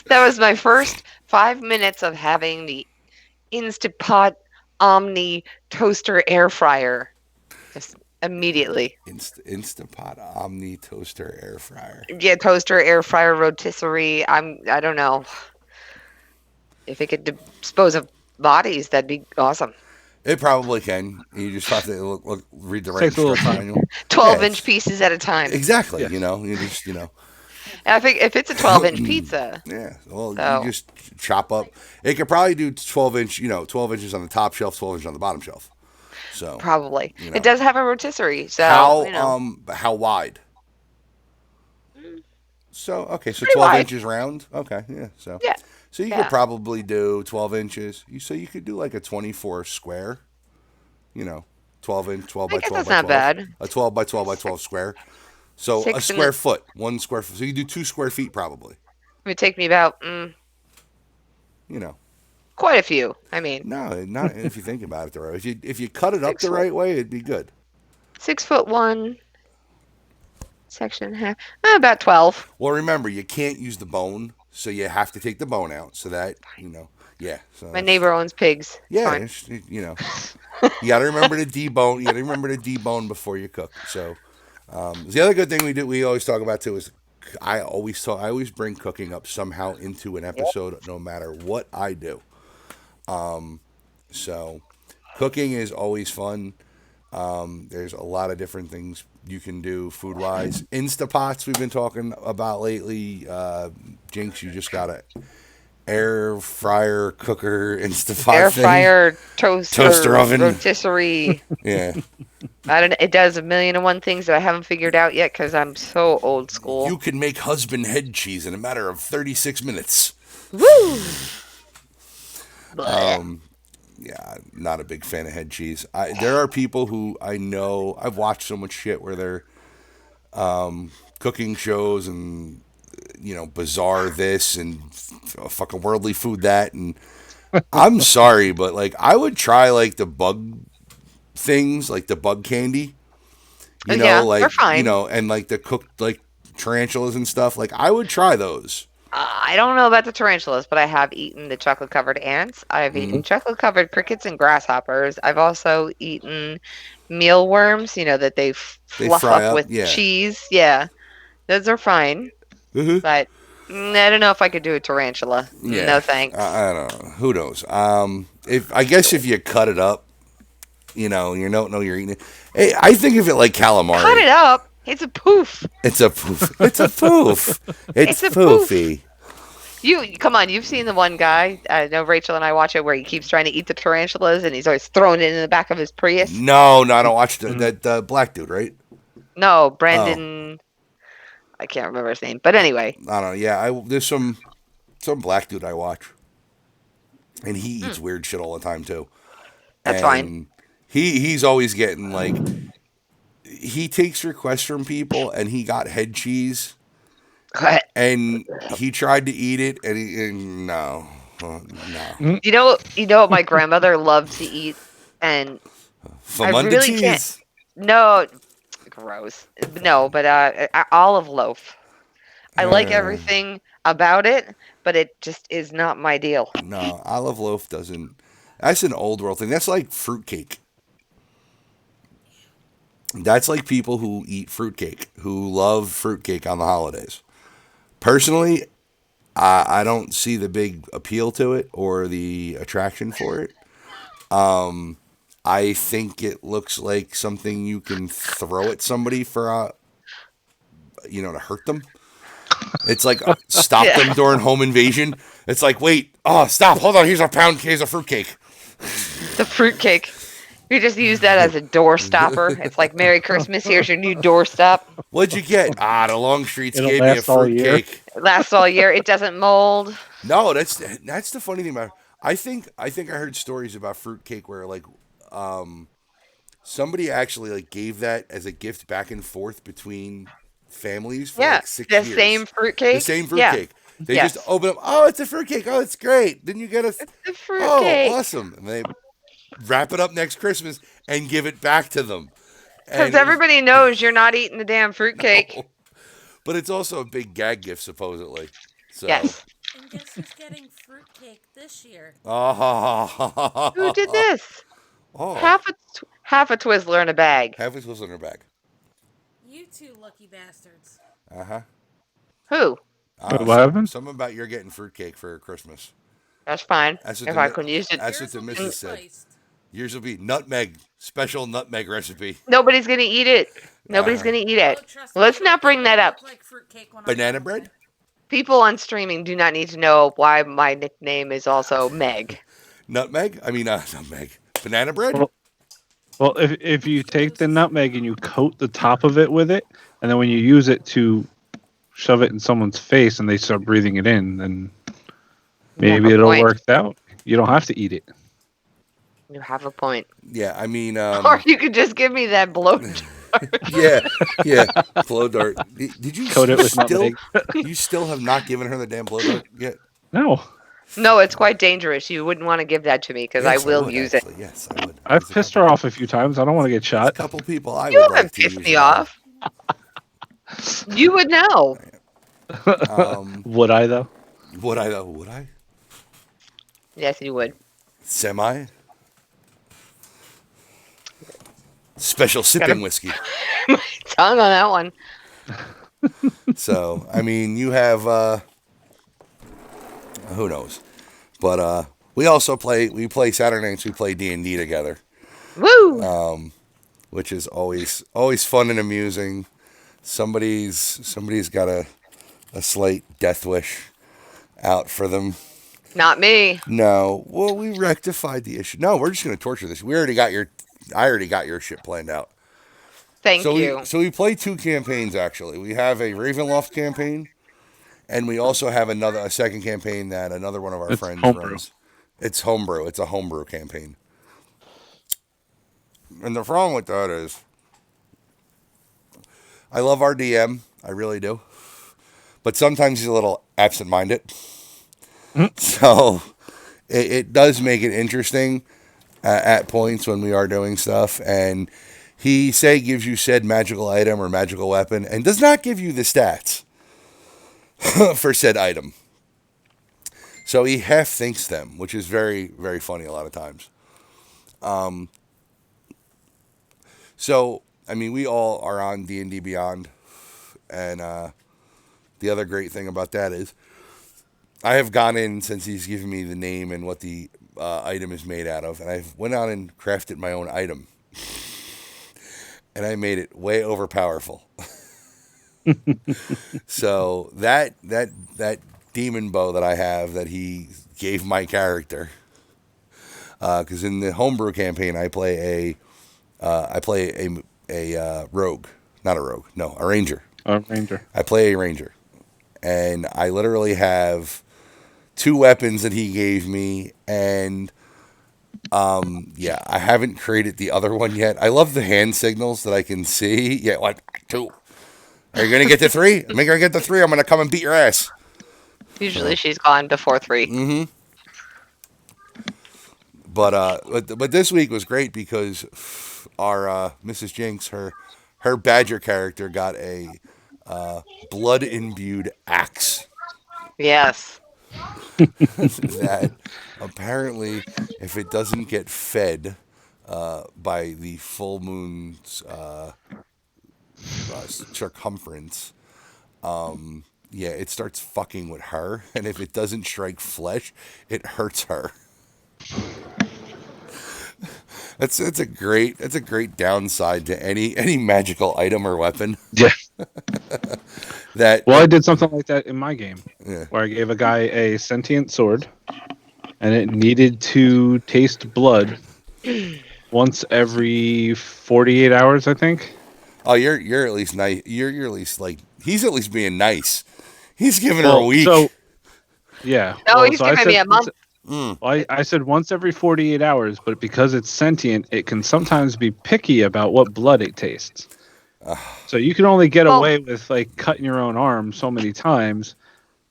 S3: that was my first 5 minutes of having the Instapot Omni toaster air fryer. Just immediately.
S1: Instapot Omni toaster air fryer.
S3: Yeah, toaster air fryer rotisserie. I don't know. If it could dispose of bodies, that'd be awesome.
S1: It probably can. You just have to read the right
S2: Takes a little
S1: instruction
S2: time.
S1: manual.
S3: 12-inch pieces at a time.
S1: Exactly.
S2: Yes.
S1: You just
S3: And I think if it's a 12-inch pizza,
S1: yeah. Well,
S3: So-
S1: you just chop up. It could probably do 12 inches on the top shelf, 12 inches on the bottom shelf. So
S3: Probably.
S1: you
S3: It
S1: know
S3: does have a rotisserie, so you know,
S1: how wide? So okay, so
S3: pretty
S1: 12
S3: wide.
S1: inches round. Okay, yeah. So
S3: Yeah.
S1: you could
S3: Yeah.
S1: probably do 12 inches. So you could do like a 24 square. You know, 12
S3: I
S1: by
S3: guess
S1: 12
S3: that's
S1: by
S3: not
S1: 12.
S3: bad.
S1: A 12 by 12 by
S3: Six,
S1: 12 square. So a
S3: six and
S1: square
S3: it
S1: foot, 1 square foot. So you do 2 square feet probably.
S3: would take me about
S1: You know,
S3: quite a few. I mean,
S1: no, not if you think about it the right way. If you cut it up
S3: six
S1: the
S3: foot,
S1: right way, it'd be good.
S3: 6 foot one section and a half, about 12.
S1: Well, remember you can't use the bone, so you have to take the bone out. So that yeah. So
S3: My neighbor owns pigs. It's
S1: yeah,
S3: fine.
S1: you got to remember to debone. You got to remember to debone before you cook. So the other good thing we always talk about too is I always bring cooking up somehow into an episode, no matter what I do. So cooking is always fun. There's a lot of different things you can do food wise. Instapots we've been talking about lately. Jinx, you just got a air fryer cooker Instapot
S3: Air
S1: thing.
S3: fryer, toaster,
S1: Toaster oven.
S3: rotisserie.
S1: Yeah.
S3: I don't. It does a million and one things that I haven't figured out yet because I'm so old school.
S1: You can make husband head cheese in a matter of 36 minutes.
S3: Woo! Blech.
S1: Yeah, not a big fan of head cheese. There are people who I know, I've watched so much shit where they're cooking shows and, bizarre this and fucking worldly food that. And I'm sorry, but like, I would try like the bug things, like the bug candy,
S3: Yeah,
S1: like,
S3: they're fine.
S1: And like the cooked like tarantulas and stuff. Like, I would try those.
S3: I don't know about the tarantulas, but I have eaten the chocolate-covered ants. I've eaten chocolate-covered crickets and grasshoppers. I've also eaten mealworms, that they
S1: They
S3: fluff
S1: fry
S3: up
S1: up,
S3: with
S1: yeah.
S3: cheese. Yeah, those are fine.
S1: Mm-hmm.
S3: But I don't know if I could do a tarantula.
S1: Yeah.
S3: No thanks.
S1: I don't know. Who knows? If you cut it up, you don't know you're eating it. Hey, I think of it like calamari.
S3: Cut it up. It's a poof.
S1: It's a poof. It's a poof. It's
S3: a poof.
S1: poofy.
S3: You come on, you've seen the one guy. I know Rachel and I watch it where he keeps trying to eat the tarantulas and he's always throwing it in the back of his Prius.
S1: No, I don't watch that black dude, right?
S3: No, Brandon. I can't remember his name, but anyway.
S1: I don't know. Yeah, there's some black dude I watch, and he eats weird shit all the time too.
S3: That's fine.
S1: He's always getting like he takes requests from people, and he got head cheese, and he tried to eat it, and no.
S3: You know what my grandmother loved to eat, and
S1: Famunda
S3: I really
S1: cheese.
S3: can't. No, gross. No, but olive loaf. I like everything about it, but it just is not my deal.
S1: No, olive loaf doesn't. That's an old world thing. That's like fruitcake. That's like people who eat fruitcake, who love fruitcake on the holidays. Personally, I don't see the big appeal to it or the attraction for it. I think it looks like something you can throw at somebody for to hurt them. It's like stop them during home invasion. It's like, wait, stop, hold on, here's a fruitcake.
S3: The fruitcake. You just use that as a door stopper. It's like Merry Christmas. Here's your new doorstop.
S1: What'd you get? The Longstreets
S2: It'll
S1: gave me a
S2: last all year.
S1: fruitcake.
S3: It lasts all year. It doesn't mold.
S1: No, that's the funny thing about it. I think I heard stories about fruitcake where like somebody actually like gave that as a gift back and forth between families for like 6 years.
S3: The same fruitcake.
S1: The same fruitcake.
S3: Yeah.
S1: They just open up. Oh, it's a fruitcake. Oh, it's great. Then you get
S3: It's a fruitcake.
S1: Oh, awesome. And they wrap it up next Christmas and give it back to them.
S3: Because everybody knows you're not eating the damn fruitcake.
S1: No. But it's also a big gag gift, supposedly. So.
S3: Yes.
S4: And guess who's getting fruitcake this year?
S3: Who did this?
S1: Oh.
S3: Half a Twizzler in a bag.
S1: Half a Twizzler in her bag.
S4: You two lucky bastards.
S1: Uh-huh.
S3: Who?
S2: What happened?
S1: Something about you're getting fruitcake for Christmas.
S3: That's fine.
S1: That's what
S3: If
S1: the
S3: I
S1: mi-
S3: can use it.
S1: That's what the
S4: Yours will be
S1: missus said.
S4: spiced.
S1: Yours will be special nutmeg recipe.
S3: Nobody's going to eat it. Nobody's going to eat it.
S4: Oh, trust me,
S3: Let's not bring that up.
S4: look like fruitcake when I'm
S1: Banana
S4: done
S1: bread?
S4: with it.
S3: People on streaming do not need to know why my nickname is also Meg.
S1: Nutmeg? I mean, nutmeg. Banana bread?
S2: Well, Well, if you take the nutmeg and you coat the top of it with it, and then when you use it to shove it in someone's face and they start breathing it in, then
S3: You have
S2: maybe
S3: a
S2: it'll
S3: point.
S2: work out. You don't have to eat it.
S3: You have a point.
S1: Yeah, I mean,
S3: Or you could just give me that blow.
S1: yeah, blow dart. Did you,
S2: Coat it
S1: you
S2: with
S1: still
S2: nutmeg.
S1: you still have not given her the damn blow dart yet?
S2: No,
S3: No, it's quite dangerous. You wouldn't want to give that to me because I
S1: Yes,
S3: will
S1: would,
S3: use
S1: actually. Yes, I would.
S2: I've
S1: There's a
S2: pissed
S1: couple,
S2: her off a few times. I don't want to get
S1: there's a
S2: shot.
S1: couple people I
S3: it. You
S1: would like
S3: haven't
S1: to
S3: pissed
S1: use
S3: me
S1: it on.
S3: off. You would know.
S2: Would I though?
S1: Would I though? Would I?
S3: Yes, you would.
S1: Semi. Special sipping whiskey.
S3: Tongue on that one.
S1: So I mean, you have who knows, but we also play. We play Saturday nights. We play D&D together,
S3: Woo!
S1: which is always fun and amusing. Somebody's got a slight death wish out for them.
S3: Not me.
S1: No, well, we rectified the issue. No, we're just gonna torture this. I already got your shit planned out.
S3: Thank you.
S1: So we play 2 campaigns actually. We have a Ravenloft campaign, and we also have a second campaign that another one of our
S2: It's
S1: friends
S2: homebrew.
S1: runs. It's homebrew. It's a homebrew campaign. And the problem with that is, I love our DM. I really do. But sometimes he's a little absent-minded. So it does make it interesting at points when we are doing stuff. And he gives you said magical item or magical weapon and does not give you the stats for said item. So he half thinks them, which is very, very funny a lot of times. So, I mean, we all are on D&D Beyond. And the other great thing about that is I have gone in since he's given me the name and what the item is made out of. And I've went on and crafted my own item. And I made it way overpowerful. So that demon bow that I have that he gave my character, because in the homebrew campaign I play a rogue, not a rogue, no, a ranger.
S2: A ranger.
S1: I play a ranger, and I literally have 2 weapons that he gave me, and yeah, I haven't created the other one yet. I love the hand signals that I can see. Yeah, what 2? Are you gonna get to 3? I'm gonna get to 3. I'm gonna come and beat your ass.
S3: Usually she's gone before 3.
S1: Mm-hmm. But this week was great because our Mrs. Jinx, her badger character got a blood imbued axe.
S3: Yes.
S1: That apparently, if it doesn't get fed by the full moon's circumference, yeah, it starts fucking with her, and if it doesn't strike flesh, it hurts her. That's a great downside to any magical item or weapon.
S2: Yeah.
S1: That
S2: Well, I did something like that in my game,
S1: Yeah.
S2: where I gave a guy a sentient sword, and it needed to taste blood once every 48 hours, I think.
S1: Oh, you're at least nice. You're at least like he's at least being nice. He's giving her a week.
S2: So, yeah.
S3: No,
S2: well,
S3: he's
S2: so I
S3: giving me
S2: said
S3: a month.
S2: I said once every 48 hours, but because it's sentient, it can sometimes be picky about what blood it tastes. So you can only get away with like cutting your own arm so many times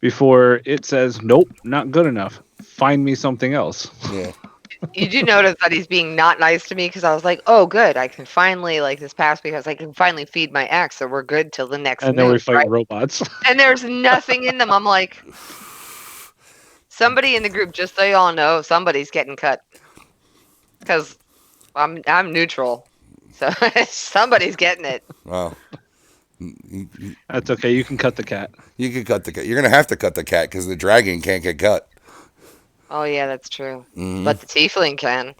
S2: before it says, nope, not good enough. Find me something else.
S1: Yeah.
S3: You do notice that he's being not nice to me because I was like, oh, good. I can finally, like this past week, I can finally feed my ex, so we're good till the next
S2: And then we
S3: moon,
S2: fight
S3: right?
S2: robots.
S3: And there's nothing in them. I'm like, somebody in the group, just so y'all know, somebody's getting cut. Because I'm neutral. So somebody's getting it.
S1: Well,
S2: That's okay. You can cut the cat.
S1: you can cut the cat. You're gonna have to cut the cat because the dragon can't get cut.
S3: Oh, yeah, that's true.
S1: Mm-hmm.
S3: But the tiefling can.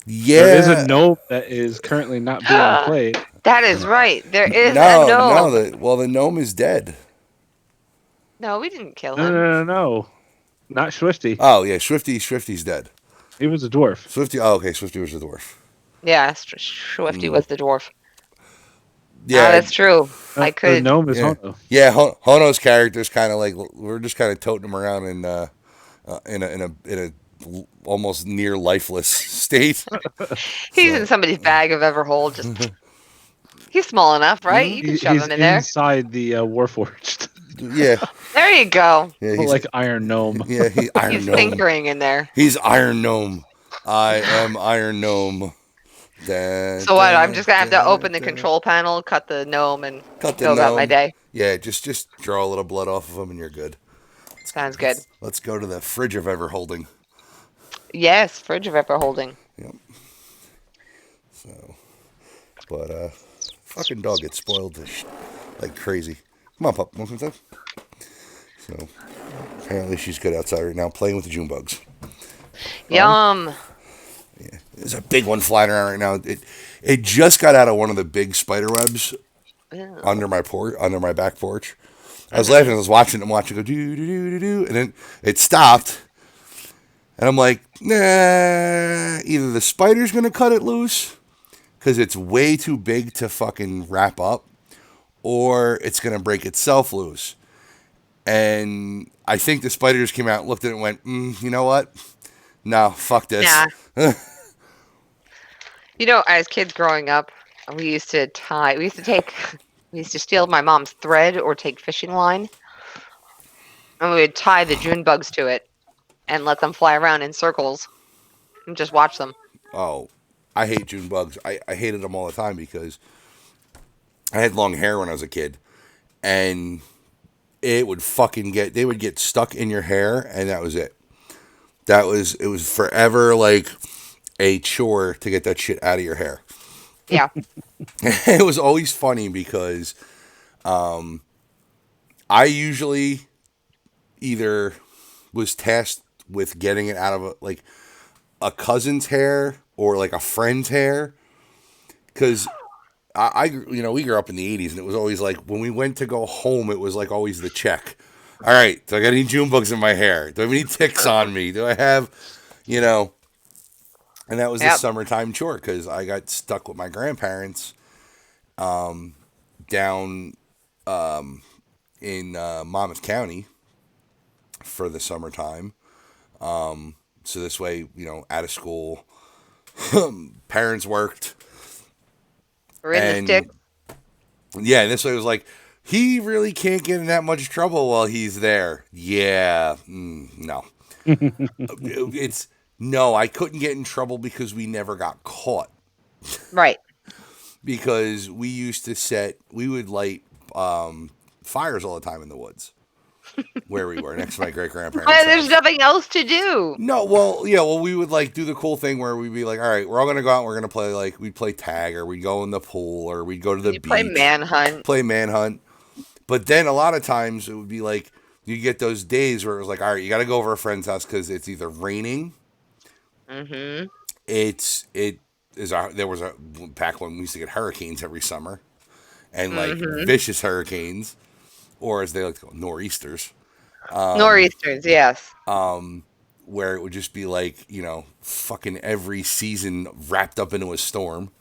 S1: Yeah.
S2: There is a gnome that is currently not being played.
S3: That is right. There is a
S1: no.
S3: gnome.
S1: The gnome is dead.
S3: No, we didn't kill
S2: No,
S3: him.
S2: no, no, no. Not Swifty.
S1: Oh yeah, Swifty's dead.
S2: He was a dwarf.
S1: Swifty. Oh, okay, Swifty was a dwarf.
S3: Yeah, Swifty was the dwarf. Ah,
S1: Yeah,
S3: that's true. I
S2: The
S3: could.
S2: gnome is
S1: yeah,
S2: Hono.
S1: yeah. Hono's character's kind of like we're just kind of toting him around in a almost near lifeless state.
S3: He's
S1: So-
S3: in somebody's bag of Everhold. Just he's small enough, right? You can shove
S2: He's
S3: him in there.
S2: inside the Warforged.
S1: Yeah,
S3: There you go.
S1: yeah. He's
S2: Like Iron Gnome.
S1: yeah. He Iron
S3: He's
S1: Gnome.
S3: tinkering in there.
S1: He's Iron Gnome. I am Iron Gnome.
S3: So what? I'm just gonna have to open the control panel, cut the gnome, and
S1: Cut the
S3: go about my
S1: gnome.
S3: day.
S1: Yeah, just draw a little blood off of him and you're good.
S3: Sounds good.
S1: Let's go to the fridge of ever holding.
S3: Yes, fridge of Everholding.
S1: Yep. So, but fucking dog gets spoiled like crazy. Come on, pup. Want some stuff? So, apparently she's good outside right now playing with the June bugs.
S3: Yum.
S1: Yeah, there's a big one flying around right now. It just got out of one of the big spider webs
S3: Ew.
S1: under my back porch. I was laughing. I was watching it go do do do do do, and then it stopped. And I'm like, nah. Either the spider's gonna cut it loose because it's way too big to fucking wrap up, or it's gonna break itself loose. And I think the spider just came out, looked at it, and went, you know what? No, fuck this.
S3: Nah. You know, as kids growing up, we used to steal my mom's thread or take fishing line, and we would tie the June bugs to it and let them fly around in circles and just watch them.
S1: Oh, I hate June bugs. I hated them all the time because I had long hair when I was a kid, and they would get stuck in your hair, and that was it. It was forever like a chore to get that shit out of your hair.
S3: Yeah.
S1: It was always funny because I usually either was tasked with getting it out of a cousin's hair or like a friend's hair, because we grew up in the 80s, and it was always like when we went to go home, it was like always the check. All right, do I got any June bugs in my hair? Do I have any ticks on me? Do I have, and that was the summertime chore because I got stuck with my grandparents down in Monmouth County for the summertime. So this way, out of school, parents worked.
S3: We're in the stick.
S1: Yeah, and this way it was like, he really can't get in that much trouble while he's there. Yeah, no. No, I couldn't get in trouble because we never got caught.
S3: Right.
S1: Because we would light fires all the time in the woods where we were next to my great grandparents.
S3: There's nothing else to do.
S1: No, we would do the cool thing where we'd be like, all right, we're all gonna go out and we're gonna play we'd play tag, or we'd go in the pool, or we'd go to the beach.
S3: Play manhunt.
S1: But then a lot of times it would be like you get those days where it was like, all right, you got to go over a friend's house because it's either raining.
S3: Mm-hmm.
S1: There was back when we used to get hurricanes every summer, and vicious hurricanes, or as they like to call nor'easters.
S3: Nor'easters, yes.
S1: Where it would just be fucking every season wrapped up into a storm.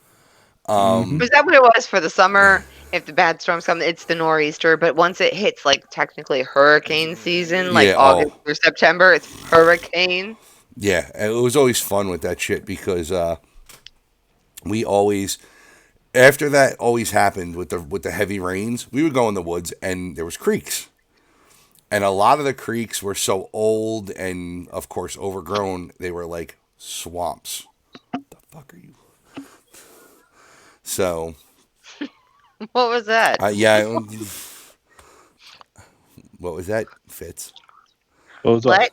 S3: Was that what it was for the summer? If the bad storms come, it's the nor'easter. But once it hits technically hurricane season, August or September, it's hurricane.
S1: Yeah, it was always fun with that shit because we always, after that always happened with the heavy rains, we would go in the woods and there was creeks. And a lot of the creeks were so old and, of course, overgrown, they were like swamps. What the fuck are you? So.
S3: What was that?
S1: Yeah. What was that, Fitz?
S3: What?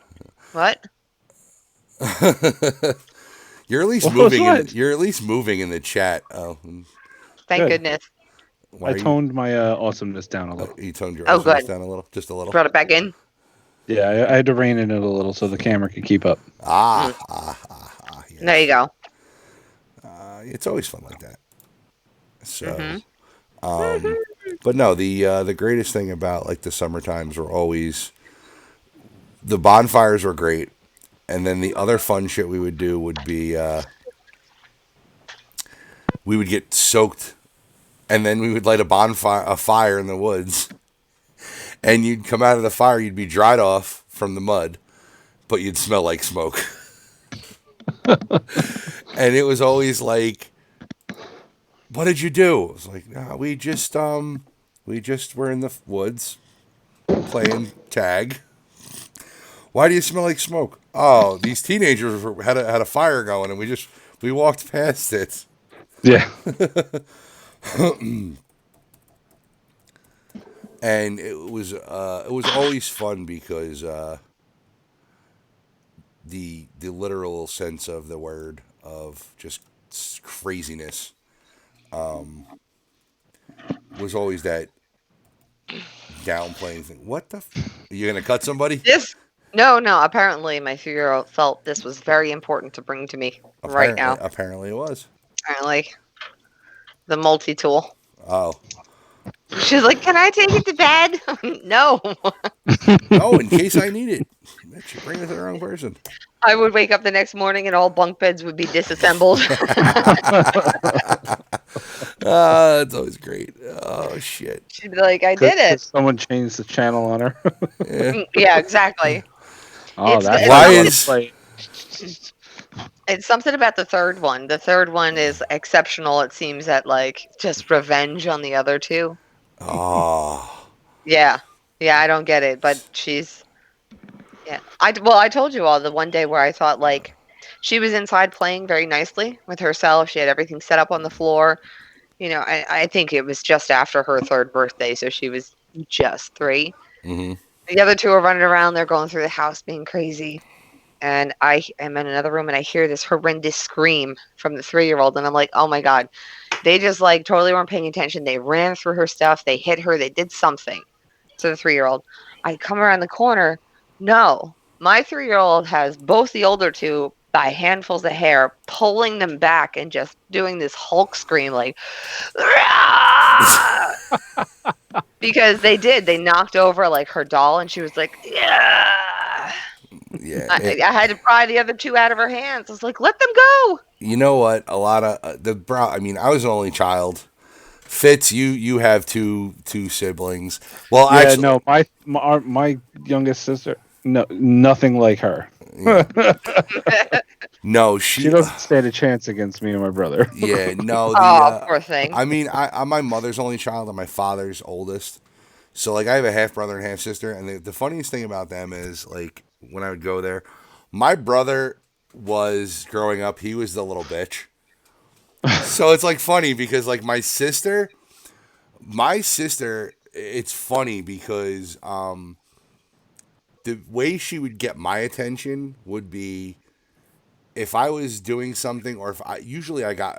S1: You're at least moving. You're at least moving in the chat. Oh,
S3: thank goodness.
S2: I toned my awesomeness down a little.
S1: You toned your awesomeness down a little, just a little.
S3: Brought it back in.
S2: Yeah, I had to rein in it a little so the camera could keep up.
S1: Yeah.
S3: There you go.
S1: It's always fun like that. So, but no, the greatest thing about the summer times were always the bonfires were great, and then the other fun shit we would do would be we would get soaked, and then we would light a fire in the woods, and you'd come out of the fire, you'd be dried off from the mud, but you'd smell like smoke. And it was always like, what did you do? It was like, nah, we just were in the woods playing tag. Why do you smell like smoke? Oh, these teenagers had a fire going, and we walked past it.
S2: Yeah.
S1: And it was always fun because the literal sense of the word of just craziness was always that downplaying thing. What the? Are you gonna cut somebody?
S3: No. Apparently, my 3-year-old felt this was very important to bring to me right now.
S1: Apparently, it was.
S3: Apparently, the multi-tool.
S1: Oh.
S3: She's like, "Can I take it to bed?" No.
S1: Oh, in case I need it. Bitch, you're bringing it to the wrong person.
S3: I would wake up the next morning and all bunk beds would be disassembled.
S1: That's always great. Oh shit.
S3: She'd be like, "I did it."
S2: Someone changed the channel on her.
S3: Yeah, exactly.
S2: Oh, that's
S1: why
S3: it's something about the third one. The third one is exceptional. It seems at like just revenge on the other two.
S1: Oh.
S3: Yeah, I don't get it, but she's. Yeah, I told you all the one day where I thought like she was inside playing very nicely with herself. She had everything set up on the floor. You know, I think it was just after her 3rd birthday, so she was just 3.
S1: Mm-hmm.
S3: The other two are running around. They're going through the house being crazy. And I am in another room and I hear this horrendous scream from the 3-year-old. And I'm like, oh my God. They just like totally weren't paying attention. They ran through her stuff. They hit her. They did something to the 3-year-old. I come around the corner. No, my 3-year-old has both the older two by handfuls of hair, pulling them back and just doing this Hulk scream like, because they knocked over like her doll and she was like, yeah.
S1: Yeah.
S3: I had to pry the other two out of her hands. I was like, let them go.
S1: You know what? A lot of I mean, I was an only child. Fitz, you have two siblings. Well,
S2: yeah,
S1: actually,
S2: no, my youngest sister, no, nothing like her.
S1: Yeah. No,
S2: she doesn't stand a chance against me and my brother.
S1: Yeah, no.
S3: Poor thing.
S1: I mean, I'm my mother's only child and my father's oldest. So, like, I have a half brother and half sister. And the funniest thing about them is, like, when I would go there, my brother was growing up, he was the little bitch. So it's, like, funny because, like, my sister, it's funny because the way she would get my attention would be if I was doing something, or if I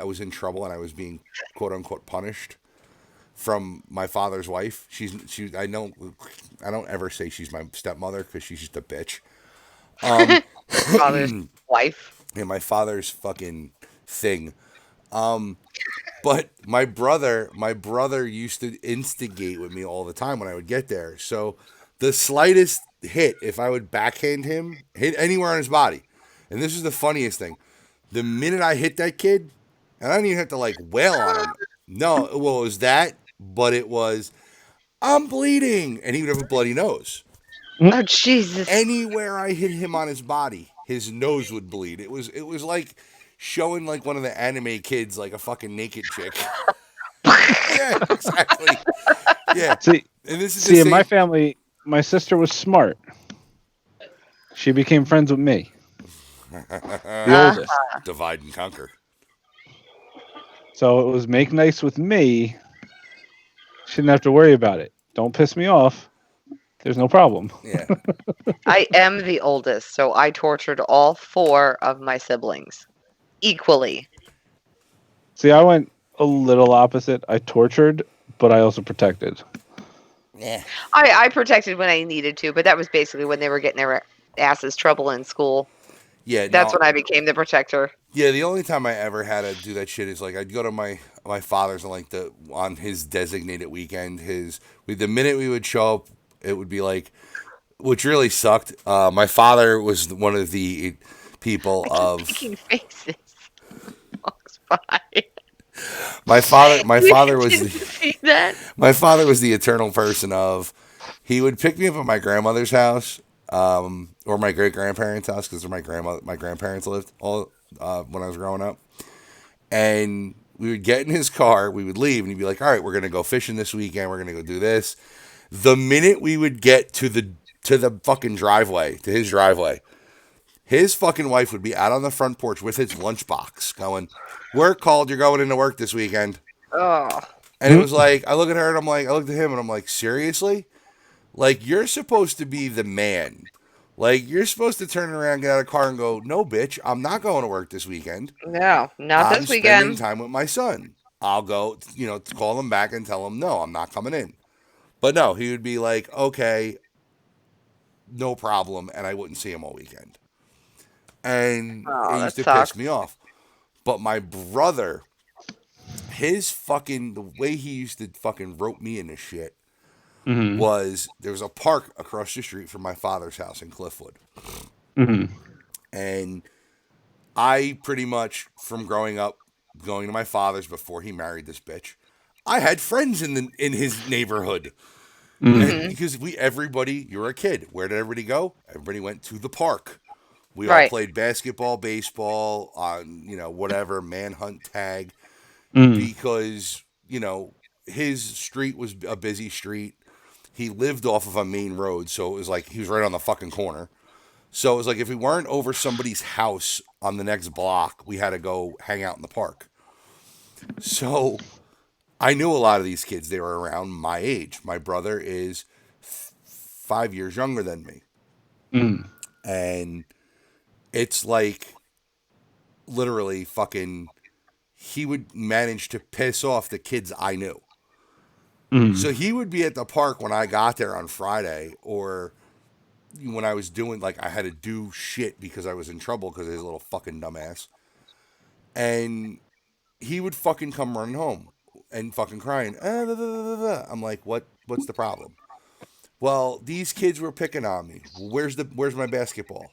S1: was in trouble and I was being quote unquote punished from my father's wife. I don't ever say she's my stepmother because she's just a bitch.
S3: Father's wife.
S1: Yeah, my father's fucking thing. But my brother used to instigate with me all the time when I would get there. So the slightest hit, if I would backhand him, hit anywhere on his body. And this is the funniest thing. The minute I hit that kid, and I didn't even have to like wail on him. No, well, it was that, but it was, I'm bleeding. And he would have a bloody nose.
S3: Oh, Jesus.
S1: Anywhere I hit him on his body, his nose would bleed. It was like showing like one of the anime kids like a fucking naked chick. Yeah, exactly. Yeah.
S2: And this is in my family, my sister was smart. She became friends with me. The oldest.
S1: Divide and conquer.
S2: So it was make nice with me. She didn't have to worry about it. Don't piss me off. There's no problem.
S1: Yeah.
S3: I am the oldest, so I tortured all 4 of my siblings equally.
S2: See, I went a little opposite. I tortured, but I also protected.
S1: Yeah.
S3: I protected when I needed to, but that was basically when they were getting their asses trouble in school.
S1: Yeah,
S3: that's when I became the protector.
S1: Yeah, the only time I ever had to do that shit is like I'd go to my father's and on his designated weekend. The minute we would show up, it would be like which really sucked. My father was one of the people
S3: I keep
S1: of
S3: making faces. Walks by.
S1: my father.
S3: You didn't see that?
S1: My father was the eternal person of. He would pick me up at my grandmother's house, or my great grandparents' house, because my grandparents lived all when I was growing up, and we would get in his car, we would leave, and he'd be like, "All right, we're gonna go fishing this weekend. We're gonna go do this." The minute we would get to the fucking driveway, to his driveway, his fucking wife would be out on the front porch with his lunchbox, going, "Work called. You're going into work this weekend."
S3: Oh,
S1: And it was like, I look at her and I'm like, I looked at him and I'm like, seriously? Like, you're supposed to be the man. Like, you're supposed to turn around, get out of the car, and go, "No, bitch, I'm not going to work this weekend.
S3: no, not
S1: I'm
S3: this
S1: spending
S3: weekend.
S1: time with my son. I'll go, call him back and tell him, no, I'm not coming in." But no, he would be like, "Okay, no problem," and I wouldn't see him all weekend. And it
S3: Oh, that
S1: used to piss
S3: sucks.
S1: me off. But my brother, the way he used to fucking rope me into shit
S2: Mm-hmm.
S1: was there was a park across the street from my father's house in Cliffwood.
S2: Mm-hmm.
S1: And I pretty much, from growing up, going to my father's before he married this bitch, I had friends in his neighborhood.
S2: Mm-hmm.
S1: And because you were a kid. Where did everybody go? Everybody went to the park. We all
S3: Right.
S1: played basketball, baseball, on, whatever, manhunt tag,
S2: Mm-hmm.
S1: because, his street was a busy street. He lived off of a main road, so it was like he was right on the fucking corner. So it was like if we weren't over somebody's house on the next block, we had to go hang out in the park. So I knew a lot of these kids. They were around my age. My brother is 5 years younger than me.
S2: Mm-hmm.
S1: And it's like literally fucking, he would manage to piss off the kids I knew.
S2: Mm-hmm.
S1: So he would be at the park when I got there on Friday, or when I was doing, like, I had to do shit because I was in trouble because of his little fucking dumbass. And he would fucking come running home and fucking crying. I'm like, what's the problem? Well, these kids were picking on me. Well, where's my basketball?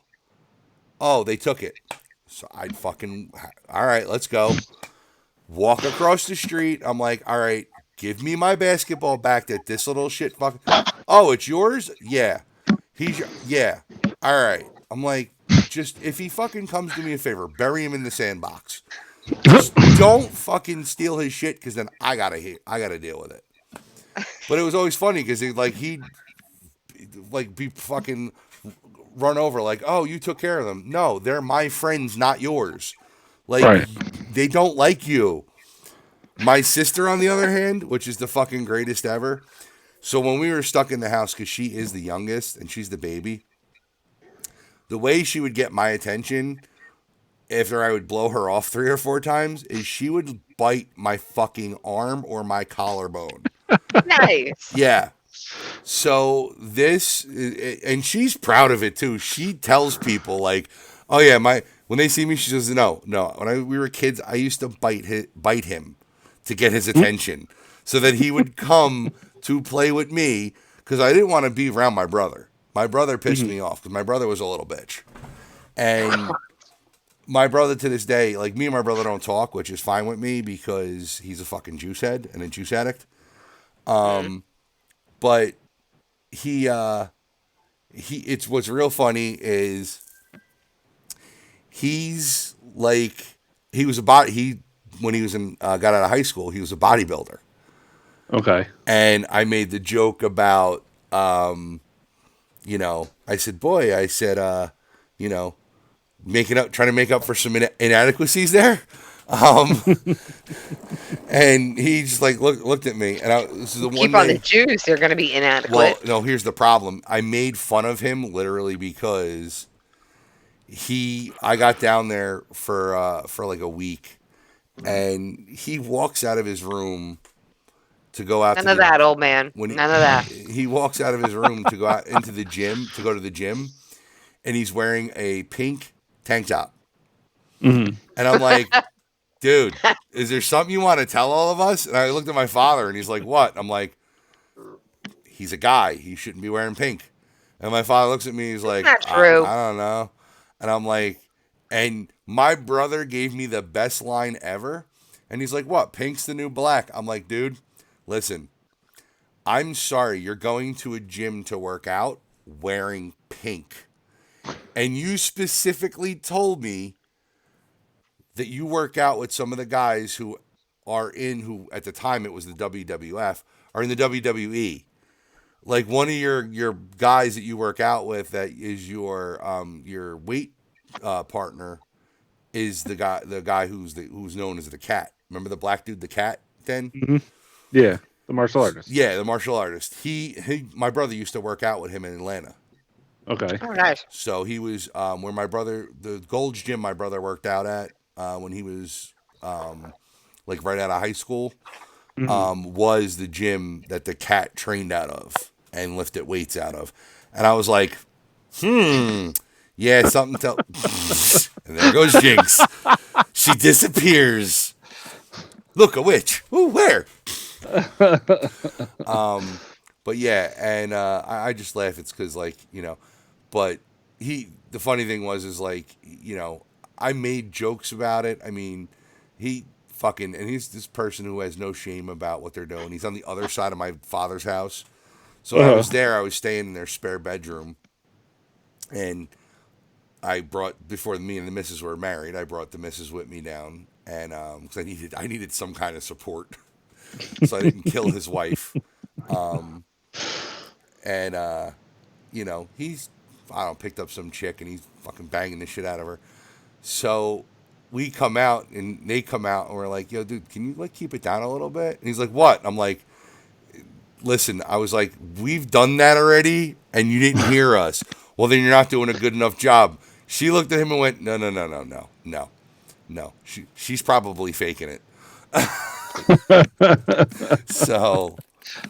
S1: Oh, they took it. So I'd fucking, all right, let's go. Walk across the street. I'm like, all right, give me my basketball back that this little shit fucking. Oh, it's yours? Yeah. Yeah. All right. I'm like, just, if he fucking comes to me a favor, bury him in the sandbox. Just don't fucking steal his shit, because then I gotta deal with it. But it was always funny because he'd like be fucking run over, like, "Oh, you took care of them." No, they're my friends, not yours. Like,
S2: Right.
S1: they don't like you. My sister, on the other hand, which is the fucking greatest ever. So when we were stuck in the house, because she is the youngest and she's the baby, the way she would get my attention after I would blow her off 3 or 4 times is she would bite my fucking arm or my collarbone.
S3: Nice.
S1: Yeah. So and she's proud of it too. She tells people, like, "Oh yeah, when they see me," she says, "No, no. When we were kids, I used to bite him to get his attention, so that he would come to play with me, because I didn't want to be around my brother. My brother pissed me off because my brother was a little bitch, and my brother, to this day, like, me and my brother don't talk, which is fine with me because he's a fucking juice head and a juice addict. But it's what's real funny is he's like, he was a body he when he was in got out of high school, he was a bodybuilder.
S2: Okay.
S1: And I made the joke about I said, "Boy," I said, trying to make up for some inadequacies there. Um, and he just like looked at me, and this is the one
S3: Keep on the
S1: day.
S3: juice. You're going to be
S1: Well,
S3: inadequate.
S1: no, here's the problem. I made fun of him literally because I got down there for like a week, and he walks out of his room to go out
S3: None
S1: to
S3: of
S1: the
S3: that, old man.
S1: when
S3: None of that.
S1: he walks out of his room to go out into the gym, to go to the gym, and he's wearing a pink tank top.
S2: Mm-hmm.
S1: And I'm like, "Dude, is there something you want to tell all of us?" And I looked at my father, and he's like, "What?" I'm like, "He's a guy. He shouldn't be wearing pink." And my father looks at me. He's like,
S3: Not true.
S1: I don't know. And I'm like, and my brother gave me the best line ever. And he's like, what? Pink's the new black. I'm like, dude, listen, I'm sorry. You're going to a gym to work out wearing pink. And you specifically told me that you work out with some of the guys who at the time it was the WWF, are in the WWE. Like one of your guys that you work out with that is your weight partner is the guy who's known as the Cat. Remember the black dude, the Cat? Then
S2: Mm-hmm. Yeah, the martial artist.
S1: yeah, the martial artist. My brother used to work out with him in Atlanta.
S2: Okay.
S3: Oh, nice.
S1: So he was where the Gold's Gym my brother worked out at when he was like right out of high school. Was the gym that the Cat trained out of and lifted weights out of. And I was like, yeah, something and there goes Jinx. She disappears. Look, a witch. Ooh, where? But yeah, and I just laugh. It's because, like, but the funny thing is like, I made jokes about it. I mean, and he's this person who has no shame about what they're doing. He's on the other side of my father's house. So when I was there, I was staying in their spare bedroom. And before me and the missus were married, I brought the missus with me down. And because I needed some kind of support. So I didn't kill his wife. He's, picked up some chick and he's fucking banging the shit out of her. So we come out and they come out and we're like, yo, dude, can you like keep it down a little bit? And he's like, what? I'm like, listen, I was like, we've done that already and you didn't hear us. Well, then you're not doing a good enough job. She looked at him and went, no. She's probably faking it. So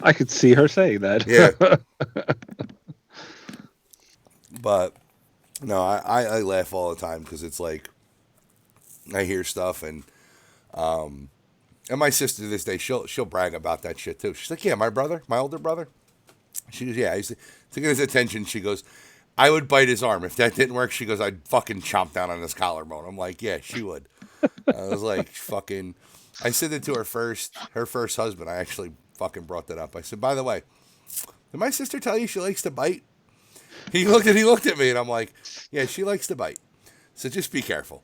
S2: I could see her saying that.
S1: Yeah. But no, I laugh all the time because it's like I hear stuff and my sister to this day she'll brag about that shit too. She's like, yeah, my older brother. She goes, yeah, I used to get his attention. She goes, I would bite his arm. If that didn't work, she goes, I'd fucking chomp down on his collarbone. I'm like, yeah, she would. I was like, fucking. I said that to her first husband. I actually fucking brought that up. I said, by the way, did my sister tell you she likes to bite? He looked at me and I'm like, yeah, she likes to bite. So just be careful.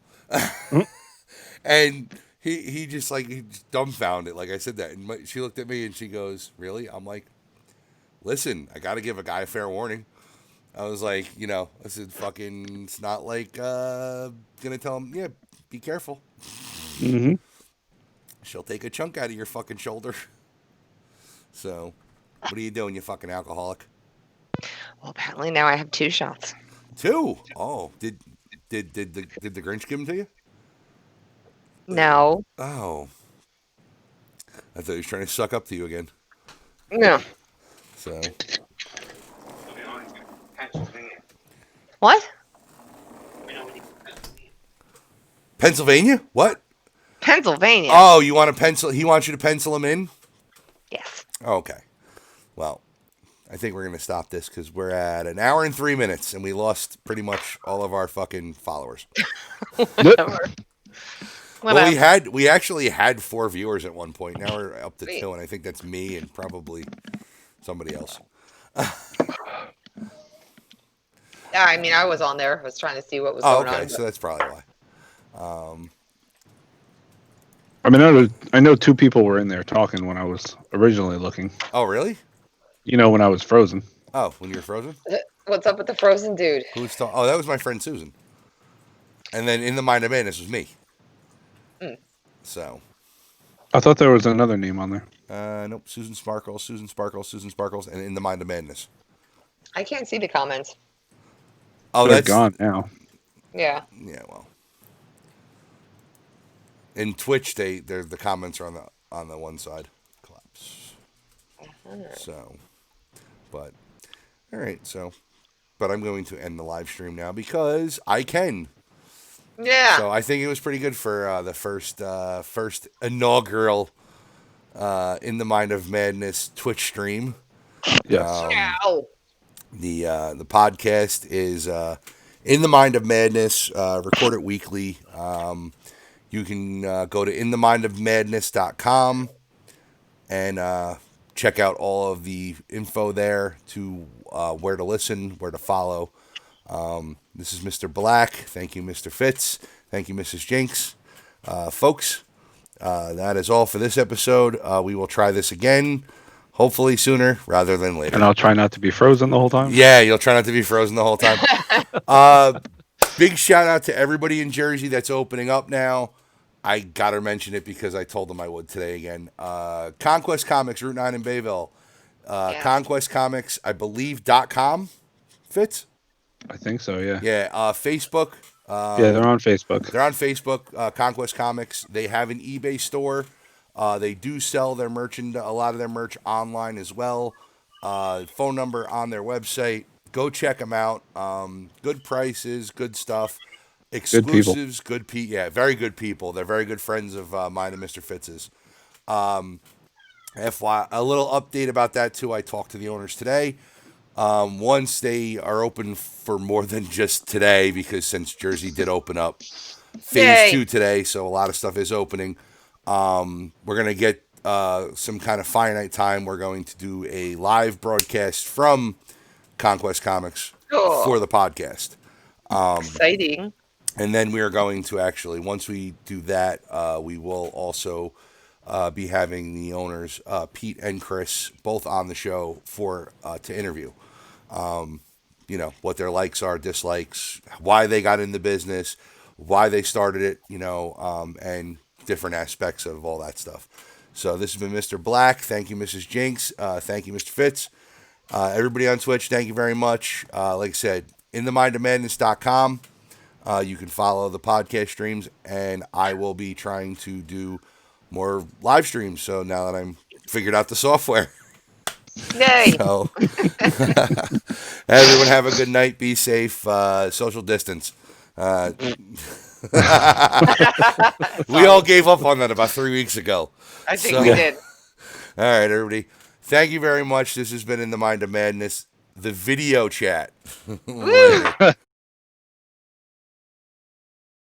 S1: And he just dumbfounded. Like I said that. And she looked at me and she goes, really? I'm like, listen, I got to give a guy a fair warning. I was like, I said, fucking, it's not like, gonna tell him, yeah, be careful.
S2: Mm-hmm.
S1: She'll take a chunk out of your fucking shoulder. So, what are you doing, you fucking alcoholic?
S3: Well, apparently now I have 2 shots.
S1: 2? Oh, did the Grinch give them to you?
S3: No.
S1: Oh. I thought he was trying to suck up to you again.
S3: No.
S1: So.
S3: What?
S1: Pennsylvania? What?
S3: Pennsylvania.
S1: Oh, you want to pencil? He wants you to pencil him in?
S3: Yes.
S1: Okay. Well, I think we're going to stop this because we're at an hour and 3 minutes and we lost pretty much all of our fucking followers.
S3: Whatever.
S1: Well, we actually had 4 viewers at one point. Now we're up to 2, and I think that's me and probably somebody else.
S3: Yeah, I mean, I was on there. I was trying to see what was going on.
S1: Okay, so that's probably why.
S2: I mean, I know 2 people were in there talking when I was originally looking.
S1: Oh, really?
S2: When I was frozen.
S1: Oh, when you were frozen?
S3: What's up with the frozen dude?
S1: Who's talking? Oh, that was my friend Susan. And then in the Mind of Madness was me. So.
S2: I thought there was another name on there.
S1: Nope. Susan Sparkles, and in the Mind of Madness.
S3: I can't see the comments.
S1: Oh,
S2: They're gone now.
S3: Yeah.
S1: Yeah, well. In Twitch, the comments are on the one side. Collapse. So, but all right. So, but I'm going to end the live stream now because I can.
S3: Yeah.
S1: So I think it was pretty good for the first inaugural In the Mind of Madness Twitch stream.
S2: Yes.
S1: The podcast is In the Mind of Madness, recorded weekly. You can go to inthemindofmadness.com and check out all of the info there to where to listen, where to follow. This is Mr. Black. Thank you, Mr. Fitz. Thank you, Mrs. Jinx. Folks, that is all for this episode. We will try this again, hopefully sooner rather than later.
S2: And I'll try not to be frozen the whole time.
S1: Yeah, you'll try not to be frozen the whole time. Big shout out to everybody in Jersey that's opening up now. I got to mention it because I told them I would today again. Conquest Comics, Route 9 in Bayville. Conquest Comics, I believe, .com. Fitz?
S2: I think so, yeah.
S1: Yeah, Facebook.
S2: Yeah, they're on Facebook.
S1: They're on Facebook, Conquest Comics. They have an eBay store. They do sell their a lot of their merch online as well. Phone number on their website. Go check them out. Good prices, good stuff. Exclusives, good people. Yeah, very good people. They're very good friends of mine and Mr. Fitz's. FY, a little update about that too. I talked to the owners today. Once they are open for more than just today, because since Jersey did open up phase 2 today, so a lot of stuff is opening. We're going to get some kind of finite time. We're going to do a live broadcast from Conquest Comics for the podcast.
S3: Exciting.
S1: And then we are going to actually, once we do that, we will also be having the owners, Pete and Chris, both on the show to interview. What their likes are, dislikes, why they got in the business, why they started it, and different aspects of all that stuff. So this has been Mr. Black. Thank you, Mrs. Jinx. Thank you, Mr. Fitz. Everybody on Twitch, thank you very much. Like I said, inthemindofmadness.com. You can follow the podcast streams, and I will be trying to do more live streams. So now that I'm figured out the software.
S3: Yay!
S1: So, everyone have a good night. Be safe. Social distance. We all gave up on that about 3 weeks ago.
S3: I think we did.
S1: All right, everybody. Thank you very much. This has been In the Mind of Madness, the video chat. Later.